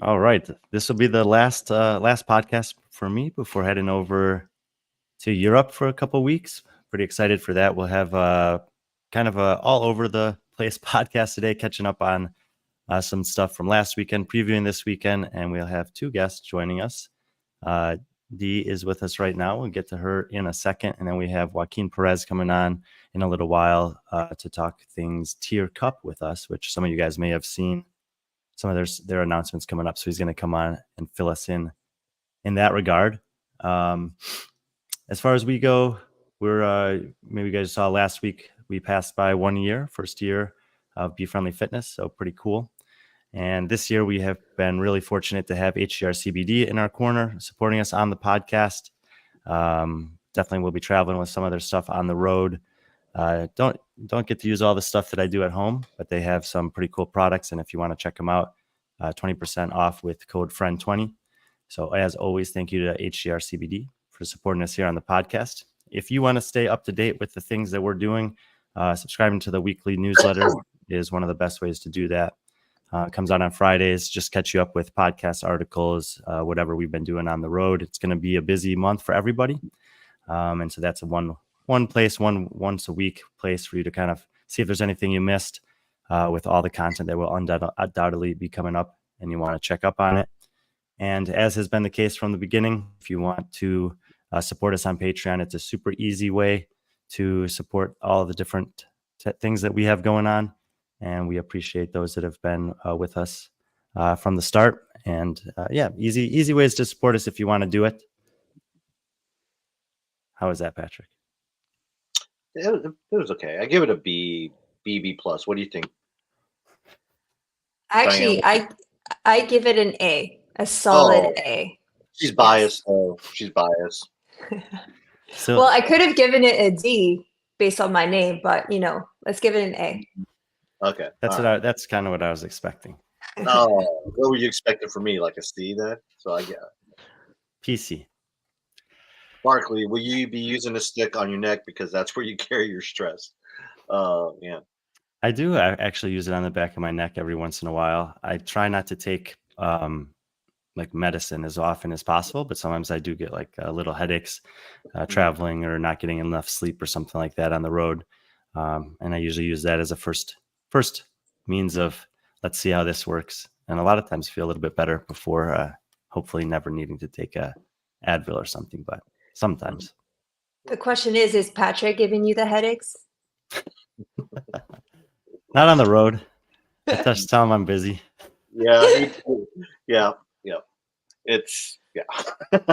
All right. This will be the last podcast for me before heading over to Europe for a couple weeks. Pretty excited for that. We'll have kind of a all over the place podcast today, catching up on some stuff from last weekend, previewing this weekend, and we'll have two guests joining us. Dee is with us right now. We'll get to her in a second, and then we have Joaquin Perez coming on in a little while to talk things Tier Cup with us, which some of you guys may have seen some of their announcements coming up. So he's going to come on and fill us in that regard. As far as we go, we're maybe you guys saw last week we passed by 1 year, first year of B.Friendly Fitness, so pretty cool. And this year we have been really fortunate to have HDR CBD in our corner, supporting us on the podcast. Definitely we'll be traveling with some of their stuff on the road. Don't get to use all the stuff that I do at home, but they have some pretty cool products. And if you want to check them out, 20% off with code FRIEND20. So as always, thank you to HDR CBD for supporting us here on the podcast. If you want to stay up to date with the things that we're doing, subscribing to the weekly newsletter is one of the best ways to do that. It comes out on Fridays, just catch you up with podcast articles, whatever we've been doing on the road. It's going to be a busy month for everybody. And so that's a one place, once a week place for you to kind of see if there's anything you missed with all the content that will undoubtedly be coming up and you want to check up on it. And as has been the case from the beginning, if you want to support us on Patreon, it's a super easy way to support all the different things that we have going on. And we appreciate those that have been with us from the start. And easy ways to support us if you want to do it. How is that, Patrick? It was okay. I give it a B plus. What do you think? Actually, I give it an A, a solid A. She's biased. Oh, she's biased. So, well, I could have given it a D based on my name, but let's give it an A. Okay, that's kind of what I was expecting. Oh, what were you expecting from me? Like a C then? So I get PC. Barkley, will you be using a stick on your neck because that's where you carry your stress? Yeah. I do. I actually use it on the back of my neck every once in a while. I try not to take like medicine as often as possible, but sometimes I do get like little headaches traveling or not getting enough sleep or something like that on the road. And I usually use that as a first means of let's see how this works. And a lot of times feel a little bit better before hopefully never needing to take a Advil or something, but sometimes. The question is Patrick giving you the headaches? Not on the road. I just tell him I'm busy. Yeah. Yeah. It's no.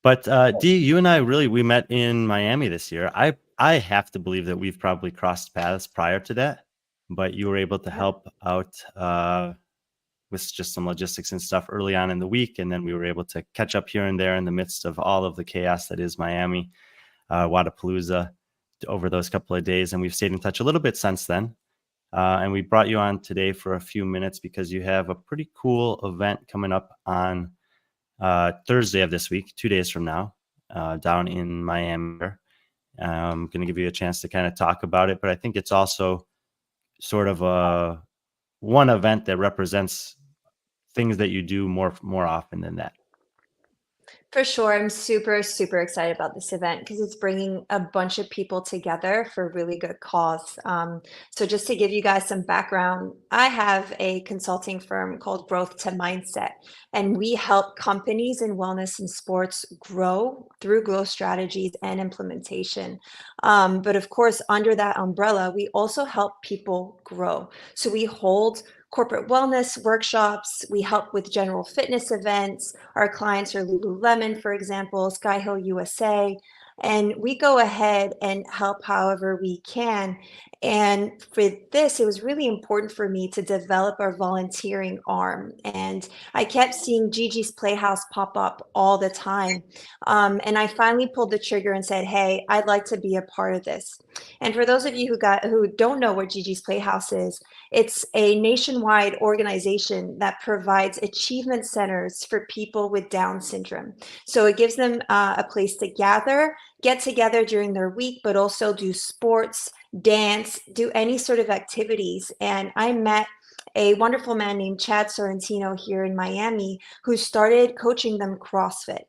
But Dee, you and I we met in Miami this year. I have to believe that we've probably crossed paths prior to that, but you were able to help out with just some logistics and stuff early on in the week. And then we were able to catch up here and there in the midst of all of the chaos that is Miami, Wadapalooza over those couple of days. And we've stayed in touch a little bit since then. And we brought you on today for a few minutes because you have a pretty cool event coming up on Thursday of this week, 2 days from now, down in Miami. I'm going to give you a chance to kind of talk about it, but I think it's also sort of one event that represents things that you do more often than that. For sure. I'm super, super excited about this event because it's bringing a bunch of people together for a really good cause. So just to give you guys some background, I have a consulting firm called Growth to Mindset, and we help companies in wellness and sports grow through growth strategies and implementation. But of course, under that umbrella, we also help people grow. So we hold corporate wellness workshops. We help with general fitness events. Our clients are Lululemon, for example, Sky Hill USA. And we go ahead and help however we can. And for this, it was really important for me to develop our volunteering arm. And I kept seeing Gigi's Playhouse pop up all the time. And I finally pulled the trigger and said, hey, I'd like to be a part of this. And for those of you who don't know what Gigi's Playhouse is, it's a nationwide organization that provides achievement centers for people with Down syndrome. So it gives them a place to get together during their week, but also do sports, dance, do any sort of activities. And I met a wonderful man named Chad Sorrentino here in Miami who started coaching them CrossFit.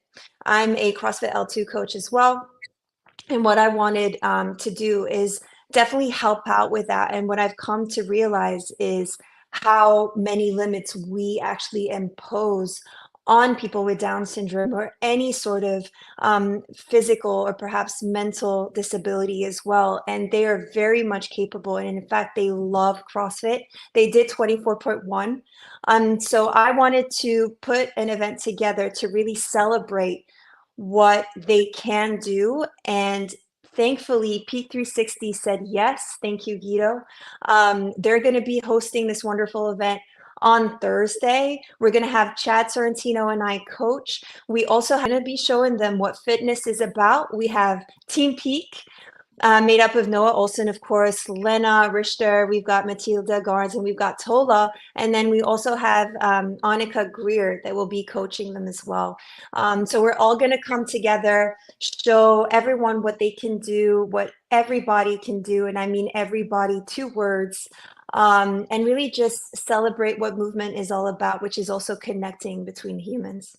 I'm a CrossFit L2 coach as well. And what I wanted to do is definitely help out with that. And what I've come to realize is how many limits we actually impose on people with Down syndrome or any sort of physical or perhaps mental disability as well. And they are very much capable. And in fact, they love CrossFit. They did 24.1. So I wanted to put an event together to really celebrate what they can do. And thankfully, Peak 360 said yes. Thank you, Guido. They're going to be hosting this wonderful event on Thursday. We're going to have Chad Sorrentino and I coach. We also going to be showing them what fitness is about. We have Team Peak, made up of Noah Olson, of course, Lena Richter, we've got Matilda Garnes, and we've got Tola. And then we also have Annika Greer that will be coaching them as well. So we're all going to come together, show everyone what they can do, what everybody can do. And I mean everybody, 2 words. And really just celebrate what movement is all about, which is also connecting between humans.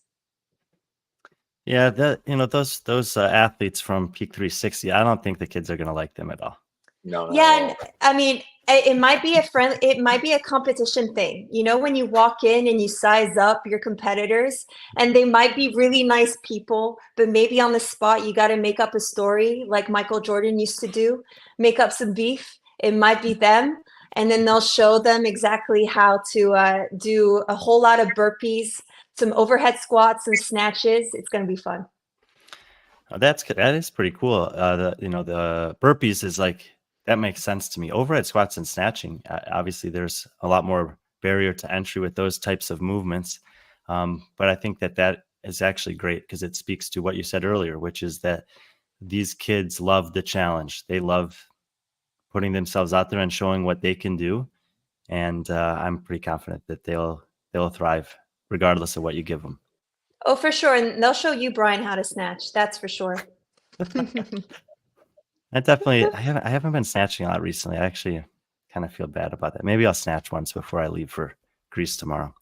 Yeah, those athletes from Peak 360, I don't think the kids are going to like them at all. No. Yeah, and I mean, it might be it might be a competition thing. You know, when you walk in and you size up your competitors, and they might be really nice people, but maybe on the spot you got to make up a story like Michael Jordan used to do, make up some beef. It might be them, and then they'll show them exactly how to do a whole lot of burpees, some overhead squats and snatches. It's going to be fun. That is pretty cool. The burpees is like, that makes sense to me. Overhead squats and snatching, obviously there's a lot more barrier to entry with those types of movements. But I think that is actually great because it speaks to what you said earlier, which is that these kids love the challenge. They love putting themselves out there and showing what they can do. And I'm pretty confident that they'll thrive regardless of what you give them. Oh, for sure. And they'll show you, Brian, how to snatch. That's for sure. I haven't been snatching a lot recently. I actually kind of feel bad about that. Maybe I'll snatch once before I leave for Greece tomorrow.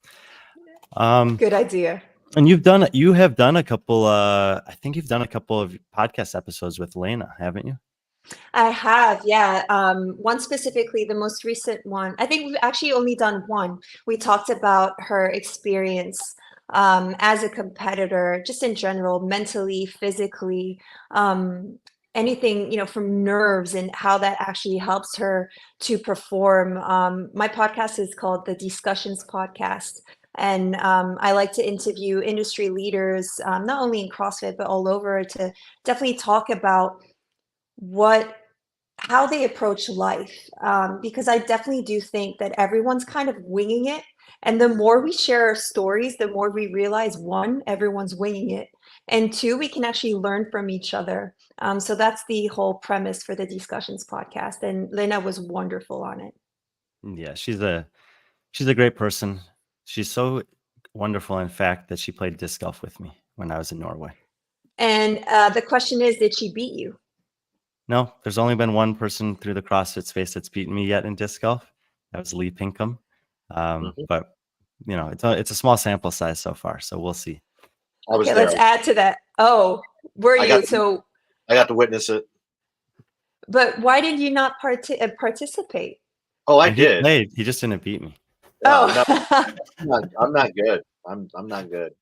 Good idea. And you have done a couple, I think you've done a couple of podcast episodes with Lena, haven't you? I have, yeah. One specifically, the most recent one. I think we've actually only done one. We talked about her experience as a competitor, just in general, mentally, physically, anything, from nerves and how that actually helps her to perform. My podcast is called the Discussions Podcast. And I like to interview industry leaders, not only in CrossFit, but all over, to definitely talk about how they approach life. Because I definitely do think that everyone's kind of winging it. And the more we share our stories, the more we realize, 1, everyone's winging it. And 2, we can actually learn from each other. So that's the whole premise for the Discussions Podcast. And Lena was wonderful on it. Yeah, she's a great person. She's so wonderful, in fact, that she played disc golf with me when I was in Norway. And the question is, did she beat you? No, there's only been one person through the CrossFit space that's beaten me yet in disc golf. That was Lee Pinkham. But it's a small sample size so far, so we'll see. Okay, let's add to that. Oh, were you? I got to witness it. But why did you not participate? Oh, I did. He just didn't beat me. Oh, no, I'm not good. I'm not good.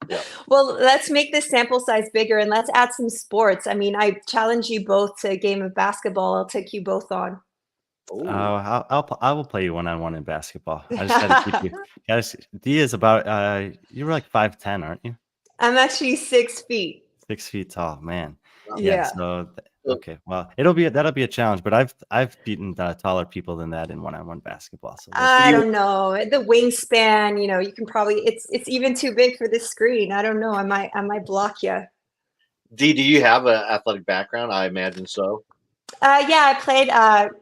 Yeah. Well, let's make this sample size bigger and let's add some sports. I mean, I challenge you both to a game of basketball. I'll take you both on. I will play you one-on-one in basketball. I just got to keep you. D is about you were like 5'10", aren't you? I'm actually 6 feet. 6 feet tall, man. Yeah. So okay, well, that'll be a challenge. But I've beaten taller people than that in one-on-one basketball. So I don't know, the wingspan. You can probably it's even too big for this screen. I don't know. I might block you. D, do you have an athletic background? I imagine so. Yeah, I played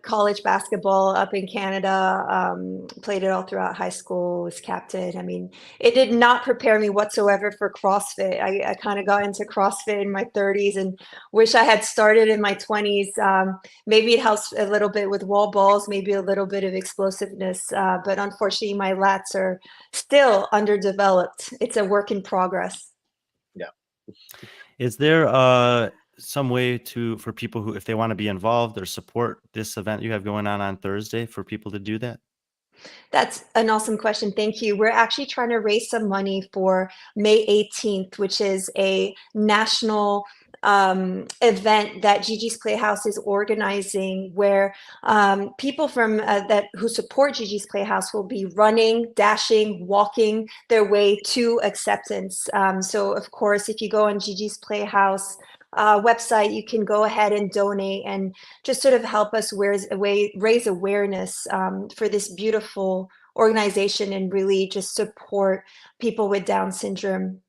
college basketball up in Canada. Played it all throughout high school. Was captain. I mean, it did not prepare me whatsoever for CrossFit. I kind of got into CrossFit in my 30s and wish I had started in my 20s. Maybe it helps a little bit with wall balls, maybe a little bit of explosiveness. But unfortunately, my lats are still underdeveloped. It's a work in progress. Yeah. Is there some way for people who, if they want to be involved or support this event you have going on Thursday, for people to do that? That's an awesome question. Thank you. We're actually trying to raise some money for May 18th, which is a national event that Gigi's Playhouse is organizing, where people from that who support Gigi's Playhouse will be running, dashing, walking their way to acceptance. So, of course, if you go on Gigi's Playhouse website, you can go ahead and donate and just sort of help us raise awareness for this beautiful organization and really just support people with Down syndrome.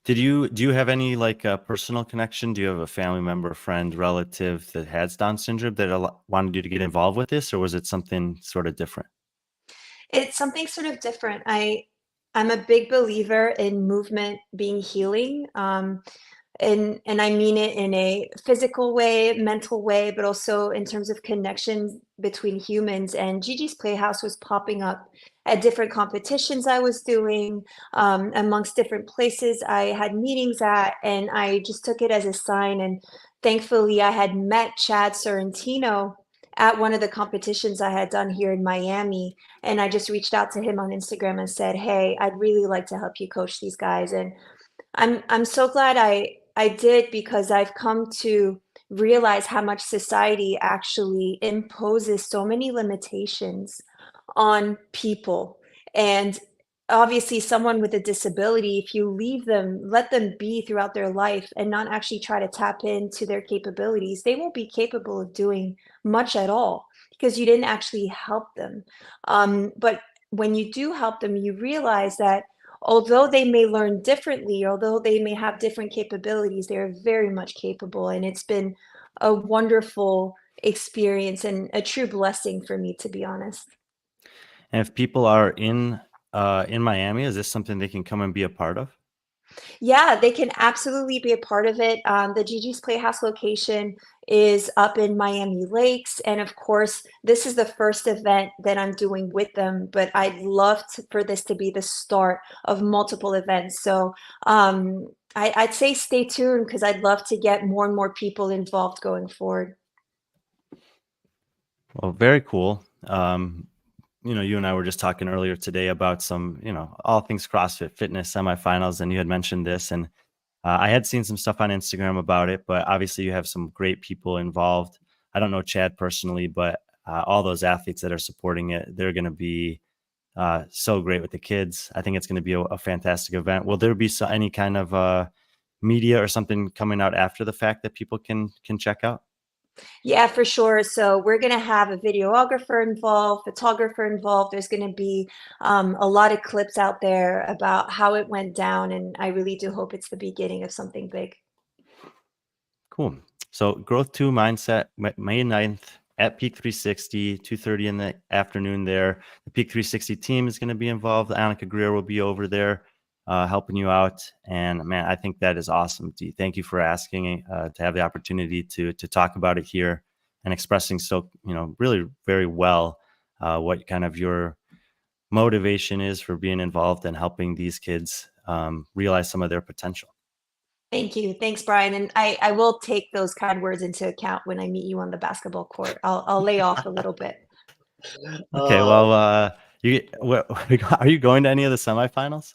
Do you have any like personal connection? Do you have a family member, friend, relative that has Down syndrome that wanted you to get involved with this, or was it something sort of different? It's something sort of different. I'm a big believer in movement being healing. And I mean it in a physical way, mental way, but also in terms of connections between humans. And Gigi's Playhouse was popping up at different competitions I was doing, amongst different places I had meetings at, and I just took it as a sign. And thankfully, I had met Chad Sorrentino at one of the competitions I had done here in Miami. And I just reached out to him on Instagram and said, "Hey, I'd really like to help you coach these guys." And I'm so glad I did, because I've come to realize how much society actually imposes so many limitations on people. And obviously, someone with a disability, if you leave them, let them be throughout their life and not actually try to tap into their capabilities, they won't be capable of doing much at all because you didn't actually help them. But when you do help them, you realize that although they may learn differently, although they may have different capabilities, they're very much capable. And it's been a wonderful experience and a true blessing for me, to be honest. And if people are in Miami, is this something they can come and be a part of? Yeah, they can absolutely be a part of it. The Gigi's Playhouse location is up in Miami Lakes. And of course, this is the first event that I'm doing with them, but I'd love for this to be the start of multiple events. So I'd say stay tuned, because I'd love to get more and more people involved going forward. Well, very cool. You and I were just talking earlier today about some, all things CrossFit fitness semifinals, and you had mentioned this, and I had seen some stuff on Instagram about it, but obviously you have some great people involved. I don't know Chad personally, but all those athletes that are supporting it, they're going to be so great with the kids. I think it's going to be a fantastic event. Will there be any kind of media or something coming out after the fact that people can check out? Yeah, for sure. So we're going to have a videographer involved, photographer involved. There's going to be a lot of clips out there about how it went down. And I really do hope it's the beginning of something big. Cool. So Growth 2 Mindset, May 9th at Peak 360, 2:30 in the afternoon there. The Peak 360 team is going to be involved. Annika Greer will be over there helping you out. And man, I think that is awesome. Thank you for asking to have the opportunity to talk about it here and expressing so, really very well what kind of your motivation is for being involved and helping these kids realize some of their potential. Thank you. Thanks, Brian. And I will take those kind words into account when I meet you on the basketball court. I'll lay off a little bit. Okay, well, are you going to any of the semifinals?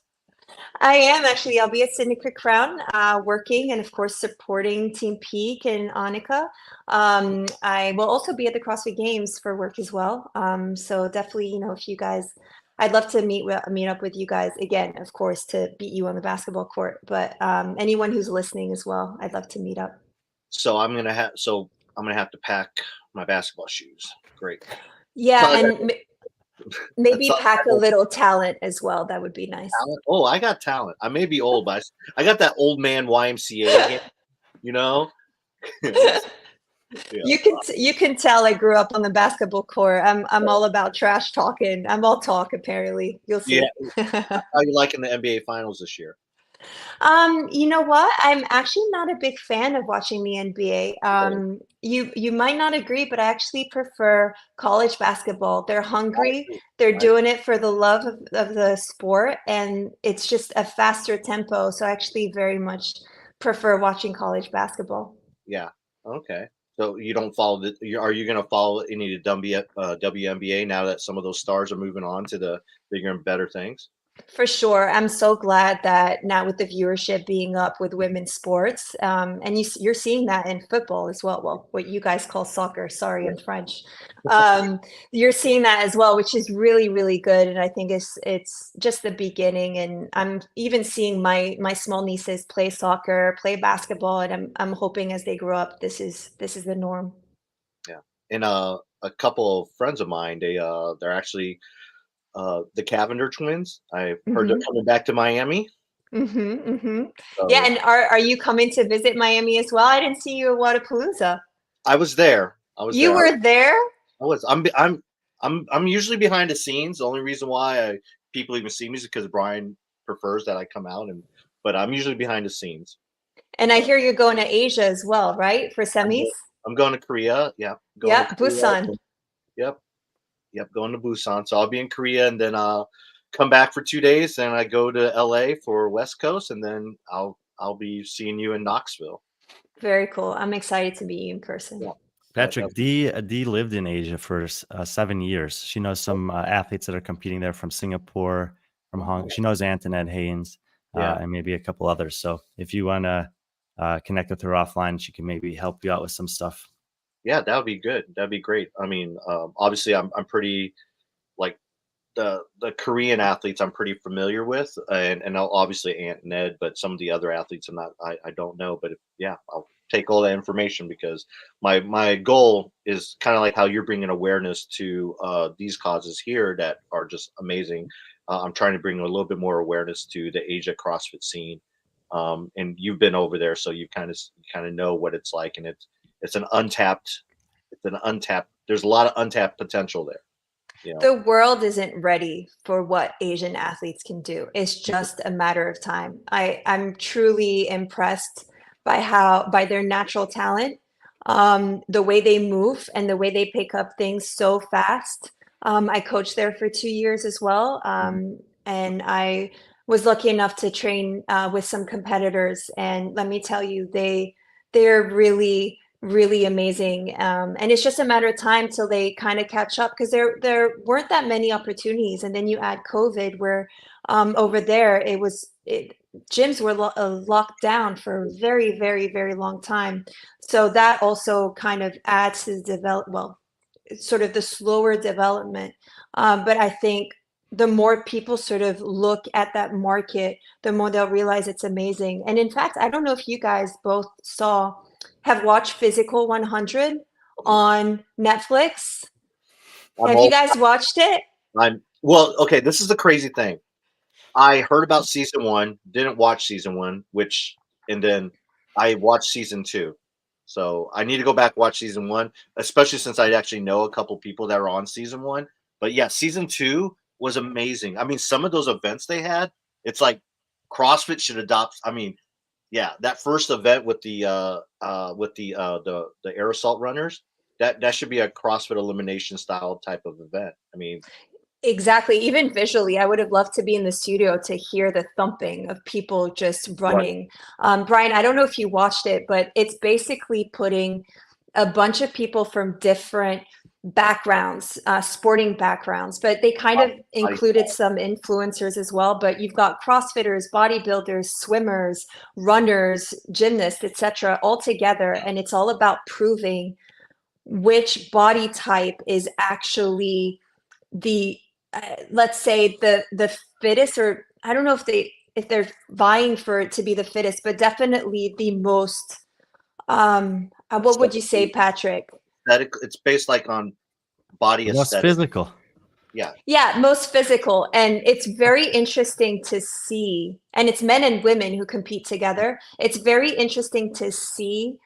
I am actually. I'll be at Sydney Creek Crown, working and of course supporting Team Peak and Annika. I will also be at the CrossFit Games for work as well. So definitely, if you guys, I'd love to meet up with you guys again, of course, to beat you on the basketball court. But anyone who's listening as well, I'd love to meet up. So I'm gonna have to pack my basketball shoes. Great. Yeah, and maybe That's pack a little talent as well. That would be nice. talent. Oh, I got talent. I may be old, but I got that old man YMCA. You know, You can tell I grew up on the basketball court. I'm all about trash talking. I'm all talk apparently. You'll see. How are you liking the NBA Finals this year? You know what? I'm actually not a big fan of watching the NBA. You might not agree, but I actually prefer college basketball. They're hungry. They're doing it for the love of the sport, and it's just a faster tempo. So I actually very much prefer watching college basketball. Yeah. Okay. So you don't follow are you going to follow any of the WNBA now that some of those stars are moving on to the bigger and better things? For sure. I'm so glad that now with the viewership being up with women's sports, and you're seeing that in football as well. Well, what you guys call soccer. Sorry, I'm French. You're seeing that as well, which is really, really good. And I think it's just the beginning. And I'm even seeing my small nieces play soccer, play basketball, and I'm hoping as they grow up, this is the norm. Yeah. And a couple of friends of mine, they're actually the Cavender twins. I heard they're coming back to Miami. So, Yeah, and are you coming to visit Miami as well? I didn't see you at Wadapalooza. I was there. You were there? I was. I'm usually behind the scenes. The only reason why people even see me is because Brian prefers that I come out, but I'm usually behind the scenes. And I hear you're going to Asia as well, right? For semis? I'm going to Korea. Yeah. Busan. Yep, going to Busan. So I'll be in Korea, and then I'll come back for 2 days. Then I go to LA for West Coast, and then I'll be seeing you in Knoxville. Very cool. I'm excited to meet you in person. Yeah. Patrick, Dee lived in Asia for 7 years. She knows some athletes that are competing there from Singapore, from Hong Kong. She knows Antoinette Haynes, and maybe a couple others. So if you want to connect with her offline, she can maybe help you out with some stuff. Yeah, that would be good. That'd be great. I mean, obviously, I'm pretty like the Korean athletes I'm pretty familiar with, and obviously Ant and Ed, but some of the other athletes I don't know. But I'll take all that information because my goal is kind of like how you're bringing awareness to these causes here that are just amazing. I'm trying to bring a little bit more awareness to the Asia CrossFit scene, and you've been over there, so you kind of know what it's like, and it's an untapped. There's a lot of untapped potential there. You know? The world isn't ready for what Asian athletes can do. It's just a matter of time. I'm truly impressed by their natural talent, the way they move and the way they pick up things so fast. I coached there for 2 years as well, and I was lucky enough to train with some competitors. And let me tell you, they're really, really amazing. And it's just a matter of time till they kind of catch up because there weren't that many opportunities. And then you add COVID where over there gyms were locked down for a very, very, very long time. So that also kind of adds to the sort of the slower development. But I think the more people sort of look at that market, the more they'll realize it's amazing. And in fact, I don't know if you guys both have watched Physical 100 on Netflix. Have you guys watched it? Well, okay, this is the crazy thing. I heard about season 1, didn't watch season 1, and then I watched season 2. So I need to go back watch season 1, especially since I actually know a couple people that are on season 1. But yeah, season 2 was amazing. I mean, some of those events they had, it's like CrossFit should adopt. I mean, yeah, that first event with the air assault runners, that should be a CrossFit elimination style type of event. I mean, exactly. Even visually, I would have loved to be in the studio to hear the thumping of people just running. Right. Brian, I don't know if you watched it, but it's basically putting a bunch of people from different backgrounds, sporting backgrounds, but they kind of included some influencers as well. But you've got CrossFitters, bodybuilders, swimmers, runners, gymnasts, etc., all together, and it's all about proving which body type is actually the let's say the fittest, or I don't know if they're vying for it to be the fittest, but definitely the most what would you say, Patrick? It's based like on body aesthetic. Most physical. Yeah, most physical. And it's very interesting to see, and it's men and women who compete together. It's very interesting to see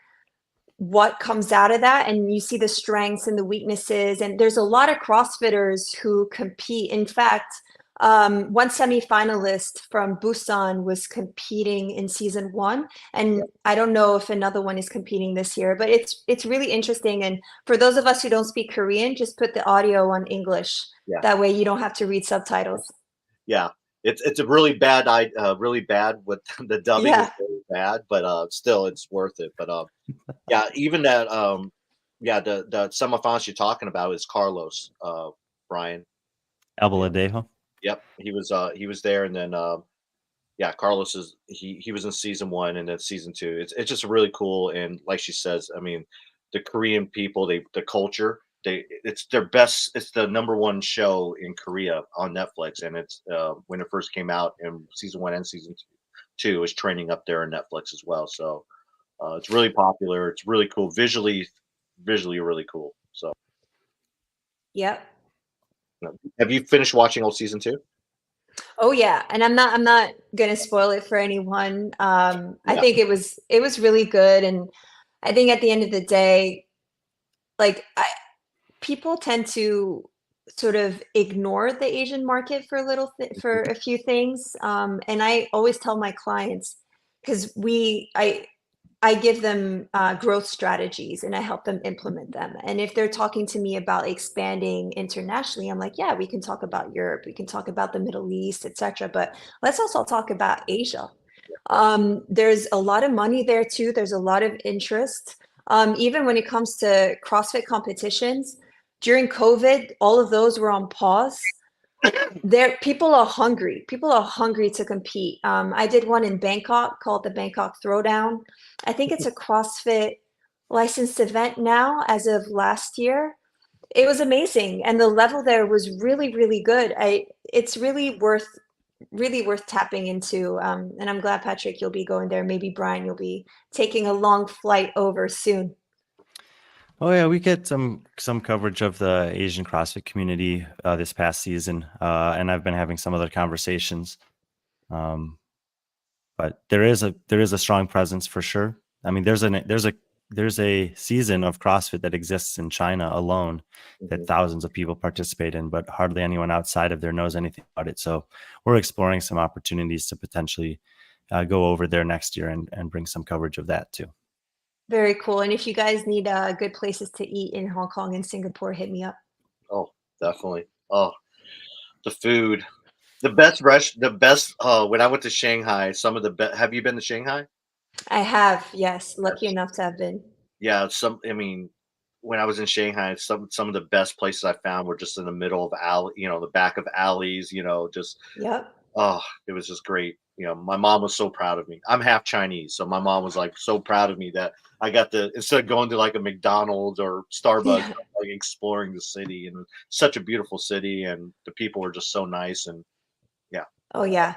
what comes out of that, and you see the strengths and the weaknesses. And there's a lot of CrossFitters who compete. In fact, one semifinalist from Busan was competing in season 1, and I don't know if another one is competing this year, but it's really interesting. And for those of us who don't speak Korean, just put the audio on English. Yeah. That way you don't have to read subtitles. Yeah, it's a really bad really bad with the dubbing is really bad, but still it's worth it. But yeah, even that the semifinals you're talking about is Carlos, Brian. Albaladejo. Yep, he was there, and then yeah, Carlos he was in season 1 and then season 2. It's just really cool, and like she says, I mean, the Korean people, the culture, it's their best. It's the #1 show in Korea on Netflix, and it's when it first came out, in season 1 and season 2 is trending up there on Netflix as well. So it's really popular. It's really cool, visually really cool. So Yep. have you finished watching all season 2? Oh yeah, and I'm not gonna spoil it for anyone. I think it was really good, and I think at the end of the day, like people tend to sort of ignore the Asian market for for a few things, and I always tell my clients, because I give them growth strategies and I help them implement them. And if they're talking to me about expanding internationally, I'm like, yeah, we can talk about Europe, we can talk about the Middle East, etc. But let's also talk about Asia. There's a lot of money there too. There's a lot of interest. Even when it comes to CrossFit competitions, during COVID, all of those were on pause. People are hungry. People are hungry to compete. I did one in Bangkok called the Bangkok Throwdown. I think it's a CrossFit licensed event now as of last year. It was amazing, and the level there was really, really good. It's really worth tapping into. And I'm glad, Patrick, you'll be going there. Maybe Brian, you'll be taking a long flight over soon. Oh yeah, we get some coverage of the Asian CrossFit community this past season, and I've been having some other conversations. But there is a strong presence for sure. I mean, there's a season of CrossFit that exists in China alone that thousands of people participate in, but hardly anyone outside of there knows anything about it. So we're exploring some opportunities to potentially go over there next year and bring some coverage of that too. Very cool. And if you guys need good places to eat in Hong Kong and Singapore, hit me up. Oh, definitely. Oh, the food, the best when I went to Shanghai, some of the best. Have you been to Shanghai? I have, yes. Lucky enough to have been. Yeah, I mean, when I was in Shanghai, some of the best places I found were just in the middle of the back of alleys, just Yep. oh, it was just great. My mom was so proud of me. I'm half Chinese, so my mom was like so proud of me that I got instead of going to like a McDonald's or Starbucks, Yeah. like exploring the city, and such a beautiful city, and the people were just so nice, and yeah. Oh yeah.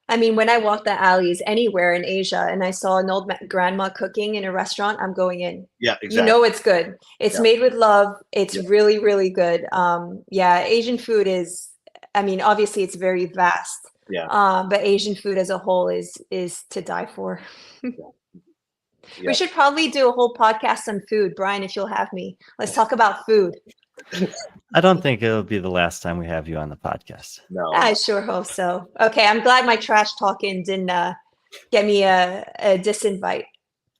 I mean, when I walk the alleys anywhere in Asia and I saw an old grandma cooking in a restaurant, I'm going in. Yeah, You exactly. know it's good. It's Yeah. made with love. It's Yeah. really, really good. Yeah, Asian food is, I mean, obviously it's very vast. Yeah. But Asian food as a whole is to die for. Yeah. We should probably do a whole podcast on food, Brian, if you'll have me. Let's talk about food. I don't think it'll be the last time we have you on the podcast. No. I sure hope so. Okay, I'm glad my trash talking didn't get me a disinvite.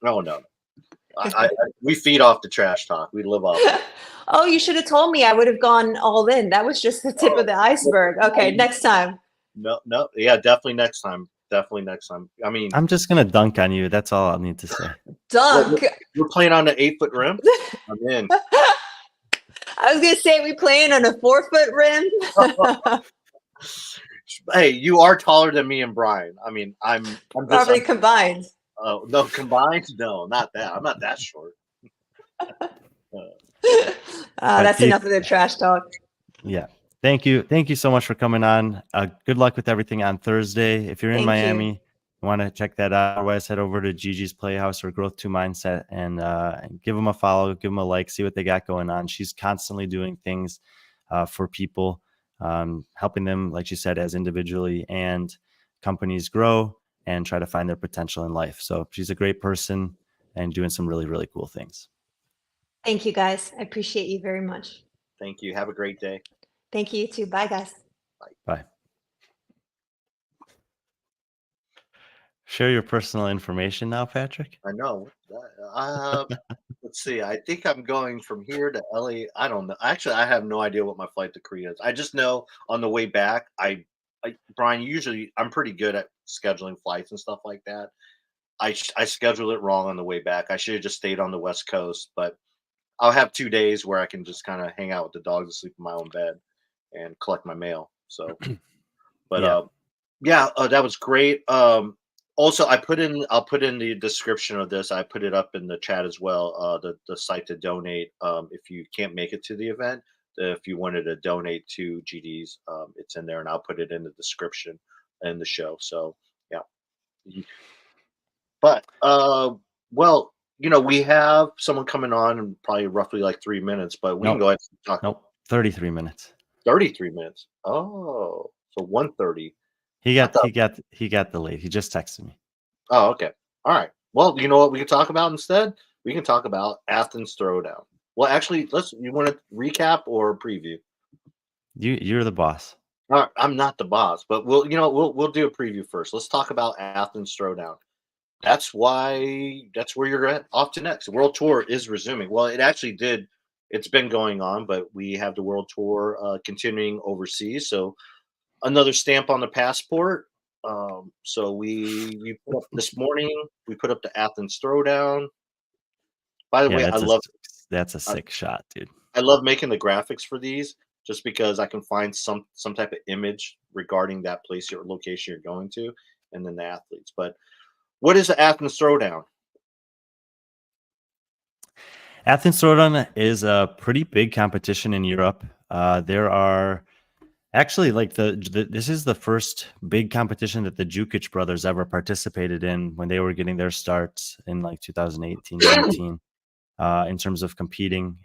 No. We feed off the trash talk. We live off it. Oh, you should have told me. I would have gone all in. That was just the tip of the iceberg. Okay, next time. No. Yeah, definitely next time. I mean, I'm just gonna dunk on you. That's all I'll need to say. Dunk. We're playing on the 8-foot rim. I'm in. I was gonna say we playing on a 4-foot rim. Hey, you are taller than me and Brian. I mean, I'm Probably combined. Oh no, combined? No, not that. I'm not that short. That's enough of the trash talk. Yeah. Thank you so much for coming on. Good luck with everything on Thursday. If you're in Miami, you want to check that out. Otherwise, head over to Gigi's Playhouse or Growth 2 Mindset and give them a follow, give them a like, see what they got going on. She's constantly doing things for people, helping them, like she said, as individually and companies grow and try to find their potential in life. So she's a great person. and doing some really, really cool things. Thank you, guys. I appreciate you very much. Thank you. Have a great day. Thank you, you too. Bye, guys. Bye. Share your personal information now, Patrick. I know. Let's see. I think I'm going from here to LA. I don't know. Actually, I have no idea what my flight to Korea is. I just know on the way back, Brian, usually I'm pretty good at scheduling flights and stuff like that. I scheduled it wrong on the way back. I should have just stayed on the West Coast, but I'll have 2 days where I can just kind of hang out with the dogs and sleep in my own bed and collect my mail. So, but that was great. Also, I'll put in the description of this. I put it up in the chat as well. The site to donate. If you can't make it to the event, if you wanted to donate to GDs, it's in there, and I'll put it in the description in the show. So yeah. But well, we have someone coming on in probably roughly like 3 minutes, but we can go ahead and talk. Nope, 33 minutes. 33 minutes. Oh, so 1:30. He got delayed. He just texted me. Oh, okay. All right. Well, you know what we can talk about instead? We can talk about Athens Throwdown. Well, actually, you want to recap or preview? You're the boss. I'm not the boss, but we'll do a preview first. Let's talk about Athens Throwdown. That's where you're off to next. The World Tour is resuming. Well, it actually did. It's been going on, but we have the World Tour continuing overseas. So another stamp on the passport. So we put up this morning. We put up the Athens Throwdown. By the way, that's a sick shot, dude. I love making the graphics for these just because I can find some type of image regarding that place or location you're going to, and then the athletes. But what is the Athens Throwdown? Athens Throwdown is a pretty big competition in Europe. There are actually this is the first big competition that the Jukic brothers ever participated in when they were getting their starts in like 2018, 19, in terms of competing.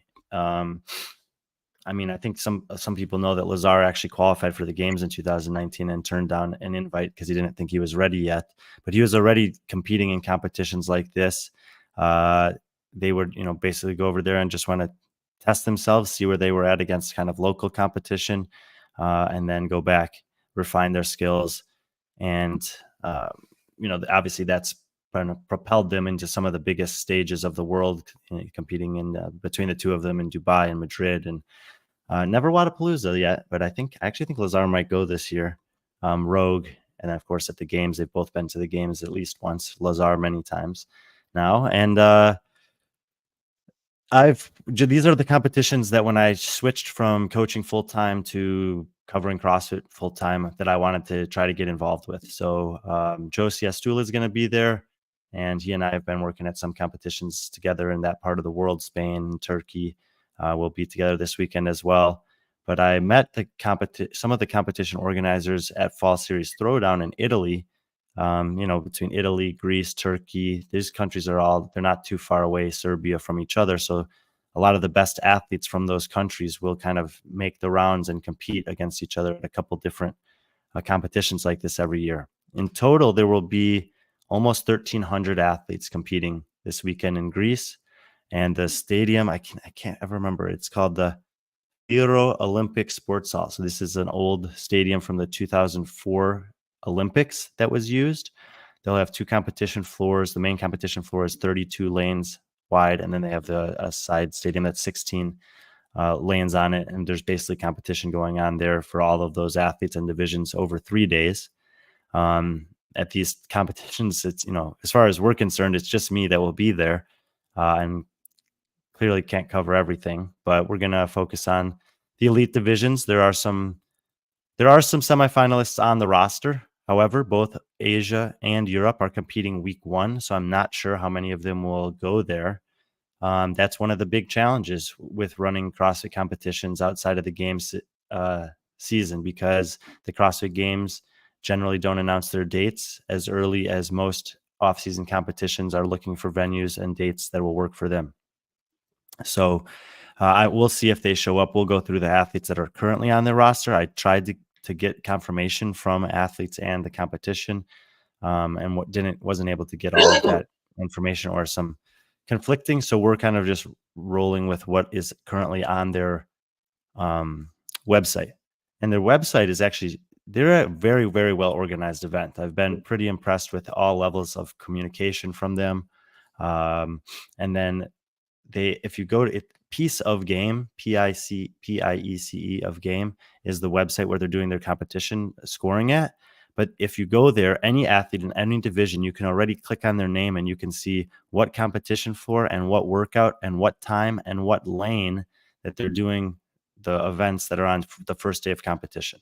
I mean, I think some people know that Lazar actually qualified for the games in 2019 and turned down an invite because he didn't think he was ready yet. But he was already competing in competitions like this. They would, basically go over there and just want to test themselves, see where they were at against kind of local competition, and then go back, refine their skills. And, obviously that's kind of propelled them into some of the biggest stages of the world, competing in between the two of them in Dubai and Madrid, and never Wodapalooza yet, but I actually think Lazar might go this year. Rogue, and of course at the games, they've both been to the games at least once. Lazar many times now, and these are the competitions that when I switched from coaching full time to covering CrossFit full time that I wanted to try to get involved with. So Josie Astula is going to be there, and he and I have been working at some competitions together in that part of the world, Spain, Turkey. We'll be together this weekend as well. But I met some of the competition organizers at Fall Series Throwdown in Italy. Between Italy, Greece, Turkey, these countries they're not too far away, Serbia, from each other. So a lot of the best athletes from those countries will kind of make the rounds and compete against each other at a couple different competitions like this every year. In total, there will be almost 1,300 athletes competing this weekend in Greece. And the stadium, I can't ever remember. It's called the Euro Olympic Sports Hall. So this is an old stadium from the 2004 Olympics that was used. They'll have two competition floors. The main competition floor is 32 lanes wide, and then they have a side stadium that's 16 lanes on it. And there's basically competition going on there for all of those athletes and divisions over 3 days. At these competitions, it's, as far as we're concerned, it's just me that will be there, and clearly can't cover everything, but we're going to focus on the elite divisions. There are some semifinalists on the roster. However, both Asia and Europe are competing week 1, so I'm not sure how many of them will go there. That's one of the big challenges with running CrossFit competitions outside of the games season, because the CrossFit Games generally don't announce their dates as early as most off-season competitions are looking for venues and dates that will work for them. So I will see if they show up. We'll go through the athletes that are currently on their roster. I tried to get confirmation from athletes and the competition, and wasn't able to get all of that information or some conflicting. So we're kind of just rolling with what is currently on their website. And their website is actually, they're a very, very well organized event. I've been pretty impressed with all levels of communication from them. And then if you go to it, Piece of Game, PIECE of Game is the website where they're doing their competition scoring at. But if you go there, any athlete in any division, you can already click on their name and you can see what competition floor and what workout and what time and what lane that they're doing the events that are on the first day of competition.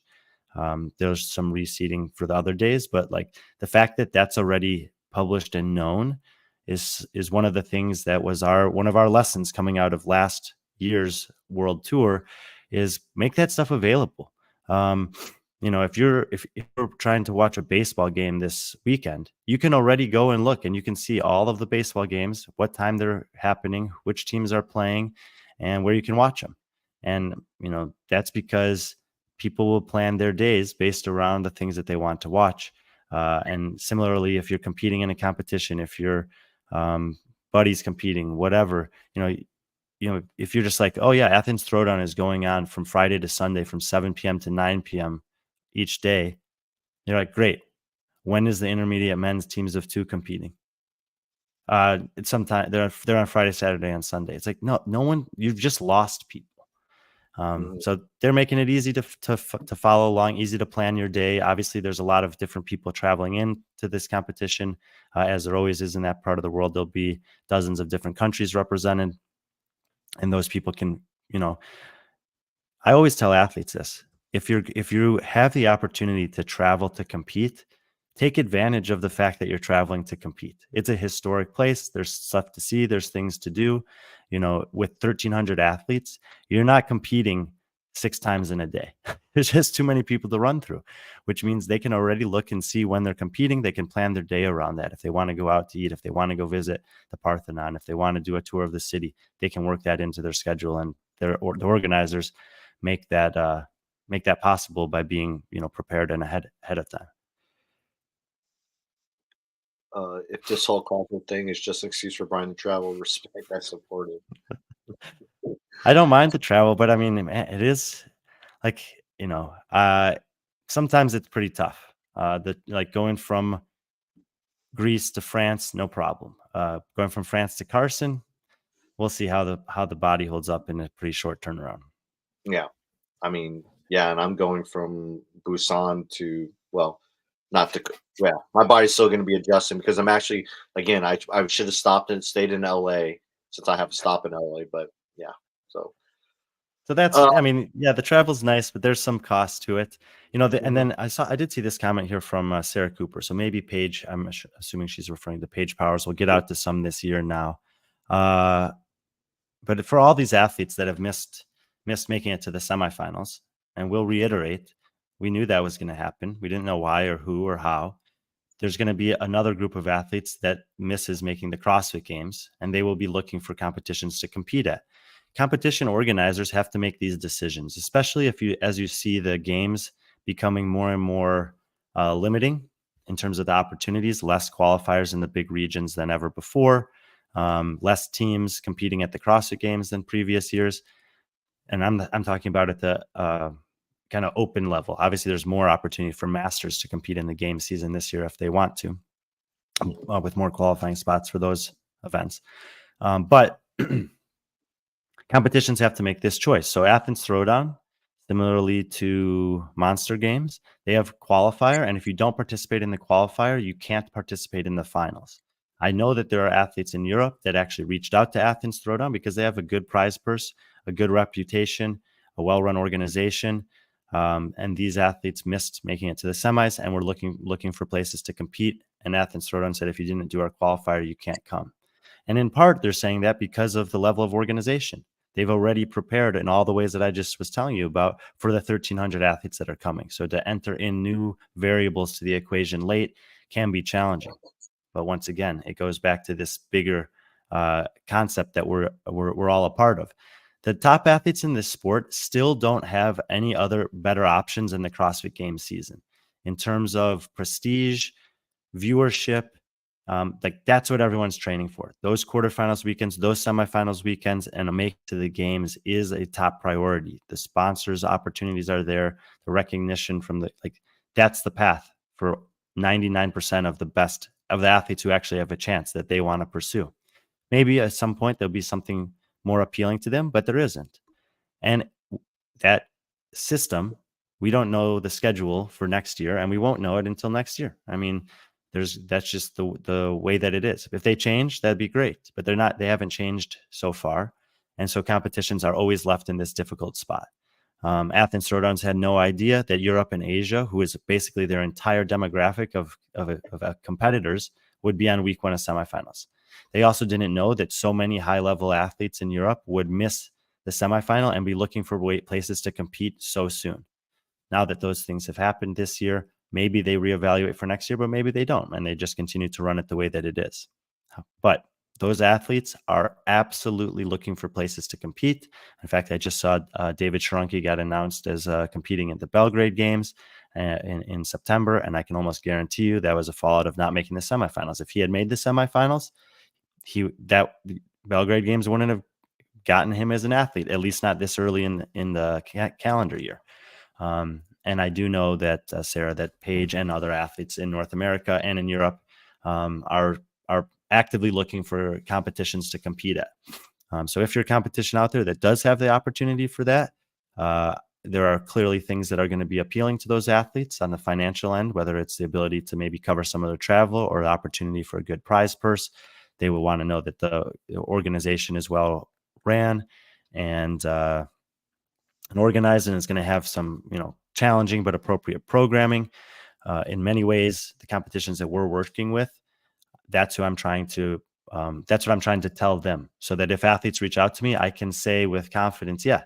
There's some reseeding for the other days, but like the fact that that's already published and known is one of the things that was one of our lessons coming out of last year's world tour is make that stuff available. If you're trying to watch a baseball game this weekend, you can already go and look and you can see all of the baseball games, what time they're happening, which teams are playing, and where you can watch them. And that's because people will plan their days based around the things that they want to watch. And similarly, if you're competing in a competition, if your buddies competing, whatever, if you're just like, oh yeah, Athens Throwdown is going on from Friday to Sunday from 7 p.m. to 9 p.m. each day. You're like, great. When is the intermediate men's teams of 2 competing? It's sometime they're on Friday, Saturday, and Sunday. It's like, no one, you've just lost people. So they're making it easy to follow along, easy to plan your day. Obviously, there's a lot of different people traveling into this competition, as there always is in that part of the world. There'll be dozens of different countries represented, and those people can, I always tell athletes this: if you have the opportunity to travel to compete, take advantage of the fact that you're traveling to compete. It's a historic place. There's stuff to see. There's things to do. With 1,300 athletes, you're not competing 6 times in a day. There's just too many people to run through, which means they can already look and see when they're competing. They can plan their day around that. If they want to go out to eat, if they want to go visit the Parthenon, if they want to do a tour of the city, they can work that into their schedule. And the organizers make that possible by being prepared and ahead of time. If this whole CrossFit thing is just an excuse for Brian to travel, respect, I support it. I don't mind the travel, but I mean, it is like, sometimes it's pretty tough. Going from Greece to France, no problem. Going from France to Carson, we'll see how the body holds up in a pretty short turnaround. Yeah. I mean, yeah, and I'm going from Busan to, well, not to, yeah, my body's still going to be adjusting because I'm actually, again, I should have stopped and stayed in LA since I have to stop in LA, but yeah, so that's, I mean, yeah, the travel's nice, but there's some cost to it, and then I did see this comment here from Sarah Cooper. So maybe Paige, I'm assuming she's referring to Paige Powers, will get out to some this year now. But for all these athletes that have missed making it to the semifinals, and we'll reiterate, we knew that was going to happen. We didn't know why or who or how. There's going to be another group of athletes that misses making the CrossFit Games, and they will be looking for competitions to compete at. Competition organizers have to make these decisions, especially as you see the games becoming more and more limiting in terms of the opportunities, less qualifiers in the big regions than ever before, less teams competing at the CrossFit Games than previous years. And I'm talking about at the kind of open level. Obviously, there's more opportunity for masters to compete in the game season this year if they want to, with more qualifying spots for those events. But competitions have to make this choice. So Athens Throwdown, similarly to Monster Games, they have qualifier, and if you don't participate in the qualifier, you can't participate in the finals. I know that there are athletes in Europe that actually reached out to Athens Throwdown because they have a good prize purse, a good reputation, a well-run organization, and these athletes missed making it to the semis and were looking for places to compete. And Athens Throwdown said, if you didn't do our qualifier, you can't come. And in part, they're saying that because of the level of organization. They've already prepared in all the ways that I just was telling you about for the 1,300 athletes that are coming. So to enter in new variables to the equation late can be challenging. But once again, it goes back to this bigger concept that we're all a part of. The top athletes in this sport still don't have any other better options in the CrossFit Games season in terms of prestige, viewership, Like that's what everyone's training for. Those quarterfinals weekends, those semifinals weekends, and a make to the games is a top priority. The sponsors' opportunities are there. The recognition from that's the path for 99% of the best of the athletes who actually have a chance that they want to pursue. Maybe at some point there'll be something more appealing to them, but there isn't. And that system, we don't know the schedule for next year, and we won't know it until next year. I mean, that's just the way that it is. If they change, that'd be great, but they haven't changed so far. And so competitions are always left in this difficult spot. Athens Throwdowns had no idea that Europe and Asia, who is basically their entire demographic of competitors, would be on week one of semifinals. They also didn't know that so many high-level athletes in Europe would miss the semifinal and be looking for places to compete so soon. Now that those things have happened this year, maybe they reevaluate for next year, but maybe they don't, and they just continue to run it the way that it is. But those athletes are absolutely looking for places to compete. In fact, I just saw David Sharonki got announced as competing in the Belgrade Games in September, and I can almost guarantee you that was a fallout of not making the semifinals. If he had made the semifinals, the Belgrade Games wouldn't have gotten him as an athlete, at least not this early in the calendar year. And I do know that Sarah, that Paige and other athletes in North America and in Europe are actively looking for competitions to compete at. So if you're a competition out there that does have the opportunity for that, there are clearly things that are going to be appealing to those athletes on the financial end, whether it's the ability to maybe cover some of their travel or the opportunity for a good prize purse. They will want to know that the organization is well ran and organized, and is going to have some, challenging but appropriate programming. In many ways, the competitions that we're working with, that's what I'm trying to tell them, so that if athletes reach out to me, I can say with confidence, yeah,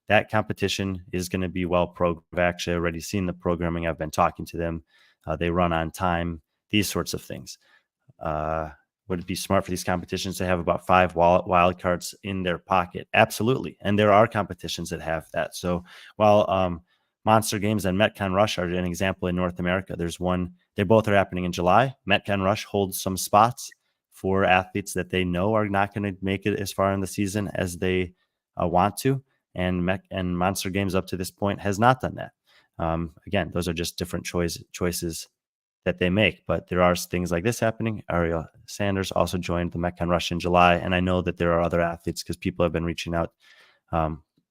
that competition is going to be well programmed. I've actually already seen the programming. I've been talking to them. They run on time, these sorts of things. Would it be smart for these competitions to have about 5 wild cards in their pocket? Absolutely. And there are competitions that have that. So while Monster Games and Metcon Rush are an example in North America, there's one, they both are happening in July. Metcon Rush holds some spots for athletes that they know are not going to make it as far in the season as they want to. And Monster Games up to this point has not done that. Again, those are just different choices that they make, but there are things like this happening. Ariel Sanders also joined the Metcon Rush in July, and I know that there are other athletes because people have been reaching out,